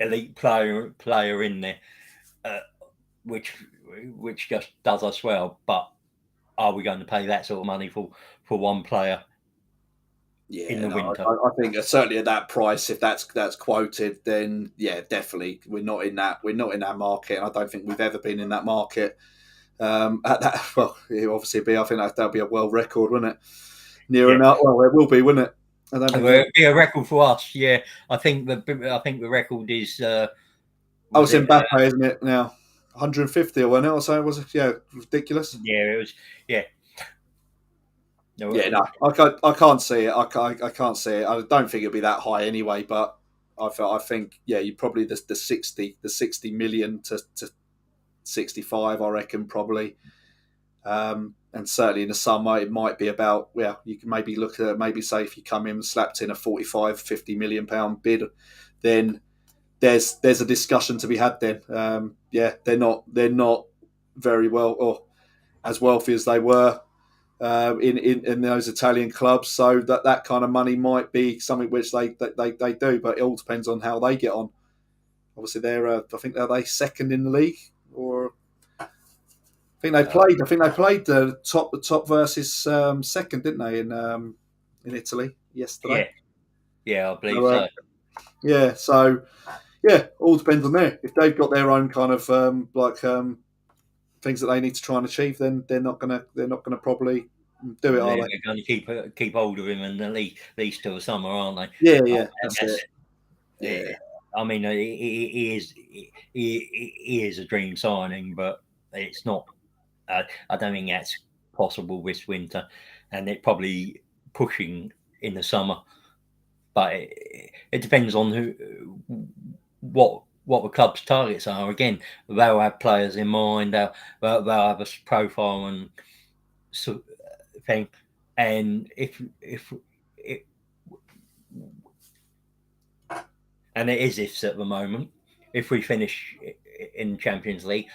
elite player in there, uh, which which just does us well. But are we going to pay that sort of money for one player in yeah, the no, winter? I think certainly at that price, if that's quoted, then yeah, definitely we're not in that market, and I don't think we've ever been in that market. At that, well, it obviously be. I think that'll be a world record, wouldn't it? Near Yeah. enough. Well, it will be, wouldn't it? I don't think Well, there's. it'd be a record for us. Yeah, I think the record is Oh, was it's it? Mbappe, isn't it? Now, 150 or whatever. Or so was it? Yeah, ridiculous. Yeah, it was. Yeah, no, Yeah, no, I can't see it. I can't see it. I don't think it'll be that high anyway. But I think yeah, you probably the 60 million to 65. I reckon probably. And certainly in the summer, it might be about, well, you can maybe look at, maybe say if you come in and slapped in a 45, 50 million pound bid, then there's a discussion to be had then. Yeah, they're not very well or as wealthy as they were in those Italian clubs. So that kind of money might be something which they do, but it all depends on how they get on. Obviously, I think are they second in the league, or uh, I think they played the top versus second, didn't they, in Italy yesterday? yeah, yeah, I believe So, so. yeah, so yeah, all depends on there. If they've got their own kind of things that they need to try and achieve, then they're not gonna probably do it, are They're they? going to keep hold of him and at least till the summer, aren't they? Yeah, Uh, yeah, and that's it. that's. Yeah, I mean, he is a dream signing, but it's not. I don't think that's possible this winter, and it probably pushing in the summer. But it depends on what the club's targets are. Again, they'll have players in mind. They'll have a profile and sort of thing. And if it, and it is ifs at the moment. If we finish in Champions League,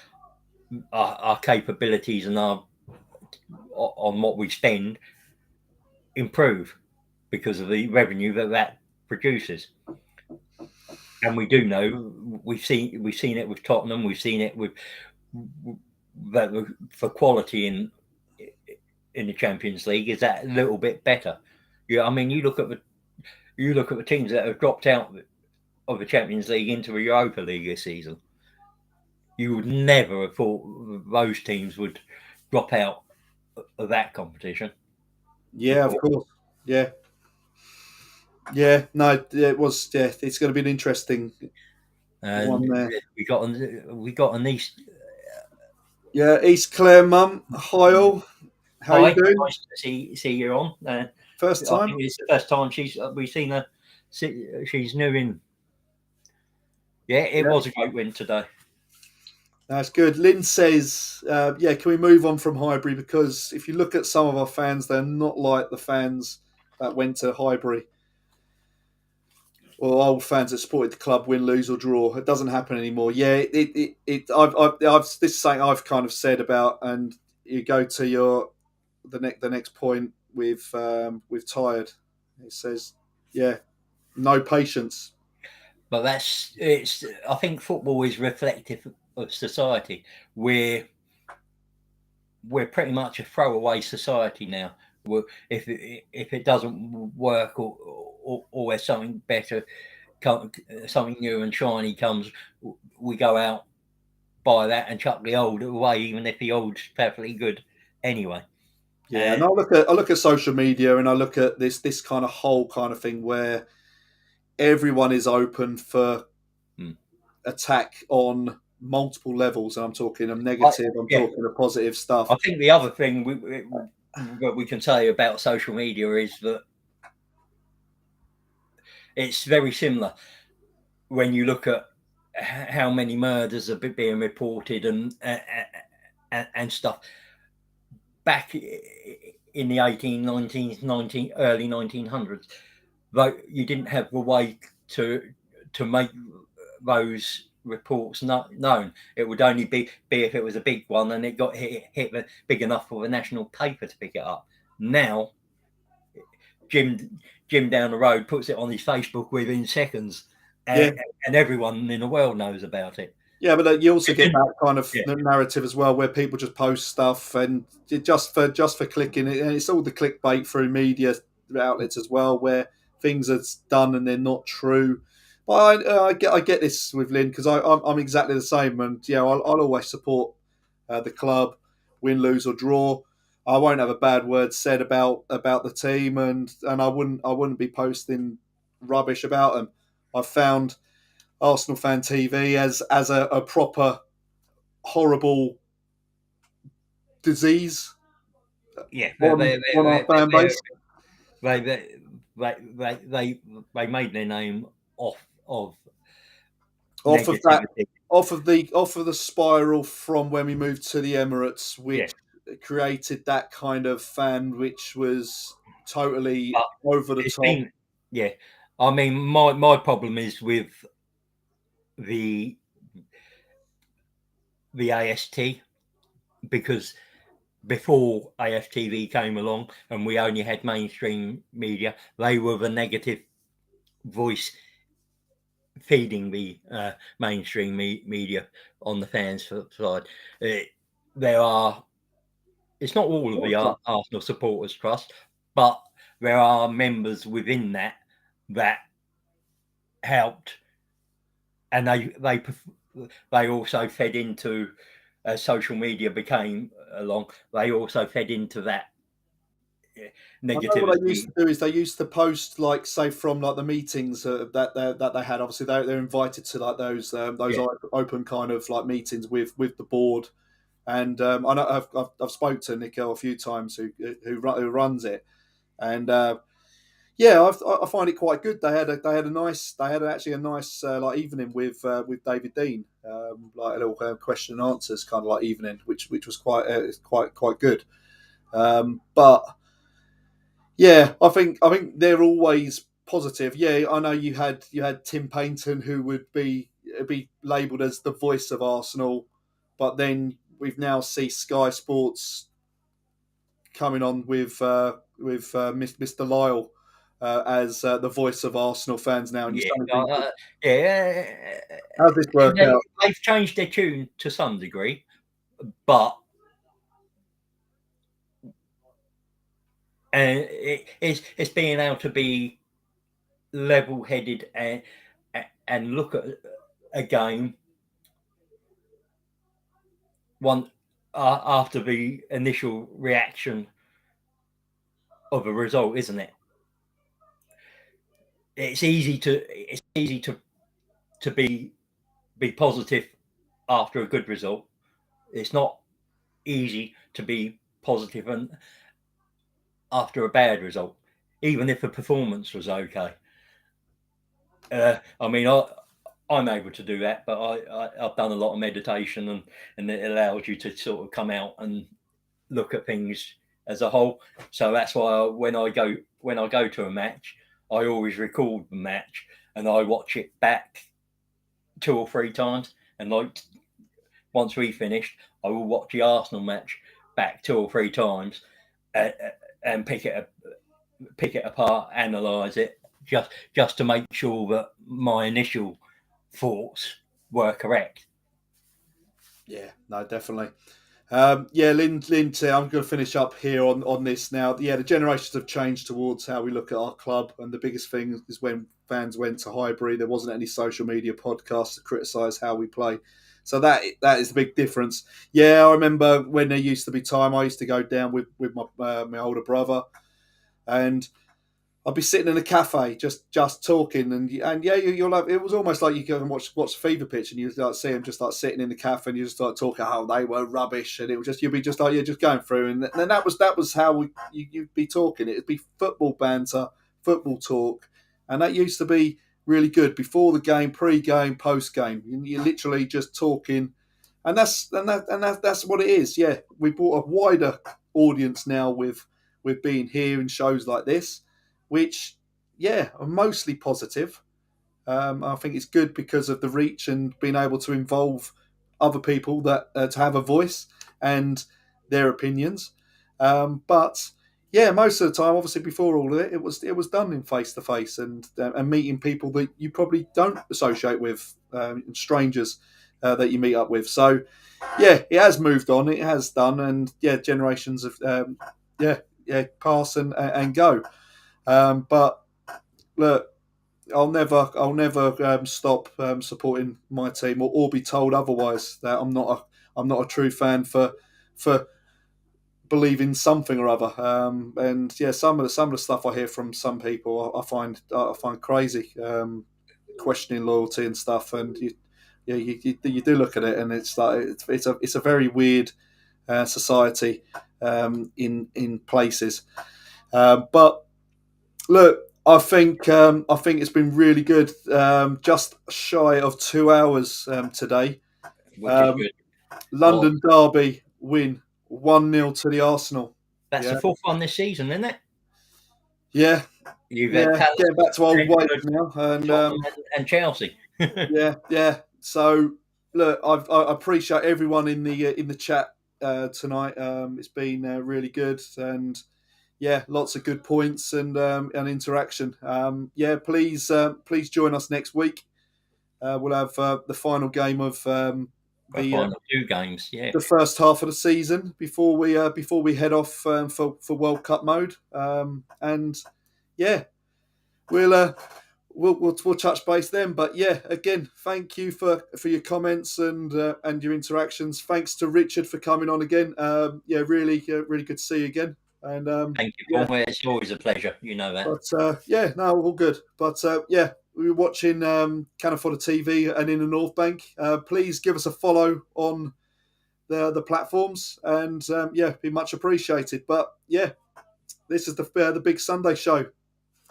our capabilities and our on what we spend improve because of the revenue that produces. And we do know we've seen it with Tottenham. We've seen it with that for quality in the Champions League is that little bit better. Yeah, I mean, you look at the teams that have dropped out of the Champions League into the Europa League this season. You would never have thought those teams would drop out of that competition Yeah, of before. course. Yeah, yeah. No, it was. Yeah, it's going to be an interesting one And there. we got an East. Yeah, East Clare mum, hi all. How you Hi, doing? nice to see you on. First I time? think it's the first time we've seen her. She's new in. Yeah, it Yeah, was a great win today. that's good. Lynn says, yeah, can we move on from Highbury? Because if you look at some of our fans, they're not like the fans that went to Highbury or old fans that supported the club, win, lose, or draw. It doesn't happen anymore. Yeah, this is something I've kind of said about, and you go to the next point with tired. It says, yeah, no patience. But it's. I think football is reflective of society. We're pretty much a throwaway society now. If it doesn't work or there's something better, something new and shiny comes, we go out, buy that, and chuck the old away, even if the old's perfectly good anyway. Yeah, Uh, and I look at social media, and I look at this kind of whole kind of thing where everyone is open for hmm. attack on multiple levels. And I'm talking of I, negative, I'm yeah, talking of positive stuff. I think the other thing that we can say about social media is that it's very similar when you look at how many murders are being reported and stuff back in the 1890s, early 1900s. Though you didn't have the way to make those reports known. It would only be if it was a big one and it got hit big enough for the national paper to pick it up. Now, Jim Jim down the road puts it on his Facebook within seconds, Yeah, and everyone in the world knows about it. yeah, but you also get that kind of Yeah, narrative as well, where people just post stuff and just for clicking it, and it's all the clickbait through media outlets as well, where things are done and they're not true. But I get this with Lynn because I'm exactly the same, and yeah, I'll always support the club, win, lose or draw. I won't have a bad word said about the team, and I wouldn't be posting rubbish about them. I've found Arsenal Fan TV as a proper horrible disease yeah, on our fan base. they, they, they made their name off of Off of that, negativity. off of the spiral from when we moved to the Emirates, Yeah, which created that kind of fan, which was totally but over the it's top. been yeah. I mean, my problem is with the AST because before AFTV came along and we only had mainstream media, they were the negative voice feeding the mainstream media on the fans side. Uh, there are, it's not all of the Arsenal supporters trust, but there are members within that helped, and they also fed into as social media became along. They also fed into that I know what they used negativity. to do is they used to post like say from like the meetings that they had. Obviously, they're invited to like those Yeah, open kind of like meetings with the board. And I know I've spoke to Nico a few times who runs it, and yeah, I find it quite good. They had actually a nice like evening with David Dean, like a little question and answers kind of like evening, which was quite good. But yeah, I think they're always positive. Yeah, I know you had Tim Paynton who would be labelled as the voice of Arsenal, but then we've now see Sky Sports coming on with Mr. Lyle as the voice of Arsenal fans now, and you're yeah, starting to think, yeah. how's this work out? They've changed their tune to some degree, but and it's being able to be level-headed and look at a game one after the initial reaction of a result, isn't it? It's easy to be positive after a good result. It's not easy to be positive and after a bad result, even if the performance was okay. I mean, I'm able to do that, but I've done a lot of meditation, and it allows you to sort of come out and look at things as a whole. So that's why when I go to a match, I always record the match and I watch it back 2 or 3 times. And like once we finished, I will watch the Arsenal match back 2 or 3 times and pick it apart, analyze it, just to make sure that my initial thoughts were correct. Yeah, no, definitely. Lynn, I'm going to finish up here on this now. Yeah, the generations have changed towards how we look at our club, and the biggest thing is when fans went to Highbury, there wasn't any social media podcasts to criticise how we play. So that is the big difference. Yeah, I remember when there used to be time. I used to go down with my older brother, and I'd be sitting in a cafe just talking, and yeah, you're like, it was almost like you go and watch Fever Pitch, and you like see them just like sitting in the cafe, and you just like talking how they were rubbish, and it was just you'd be just like you're just going through, and then that was how you'd be talking. It'd be football banter, football talk, and that used to be really good before the game, pre-game, post-game. You're literally just talking, and that's what it is. Yeah, we brought a wider audience now with being here in shows like this, which, yeah, are mostly positive. I think it's good because of the reach and being able to involve other people that to have a voice and their opinions. But yeah, most of the time, obviously, before all of it, it was done in face to face and meeting people that you probably don't associate with, strangers that you meet up with. So yeah, it has moved on. It has done, and yeah, generations of pass and go. But look, I'll never stop supporting my team or be told otherwise that I'm not a true fan for believing something or other. And yeah, some of the stuff I hear from some people, I find crazy, questioning loyalty and stuff. And you do look at it, and it's like it's a very weird society in places. But look, I think it's been really good. Just shy of 2 hours today. Which is Um, good. Well, London Derby win 1-0 to the Arsenal. that's Yeah, the fourth one this season, isn't it? yeah, You've had yeah. Palace, Getting back to old ways Brentford, now, and Tottenham, and Chelsea. yeah, yeah. So look, I appreciate everyone in the chat tonight. It's been really good, and yeah, lots of good points and interaction. Yeah, please join us next week. We'll have the final game of The the final 2 games, yeah. the first half of the season before we head off for World Cup mode. And yeah, we'll, uh, we'll touch base then. But yeah, again, thank you for your comments and your interactions. Thanks to Richard for coming on again. Yeah, really good to see you again. And Thank you, yeah, Paul. It's always a pleasure. You know that. but yeah, no, all good. But yeah, we were watching Cannon Fodder TV and in the North Bank. Please give us a follow on the platforms, and yeah, be much appreciated. But yeah, this is the big Sunday show.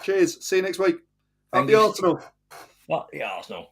Cheers. See you next week. Up Thank the you. Arsenal. What the Arsenal?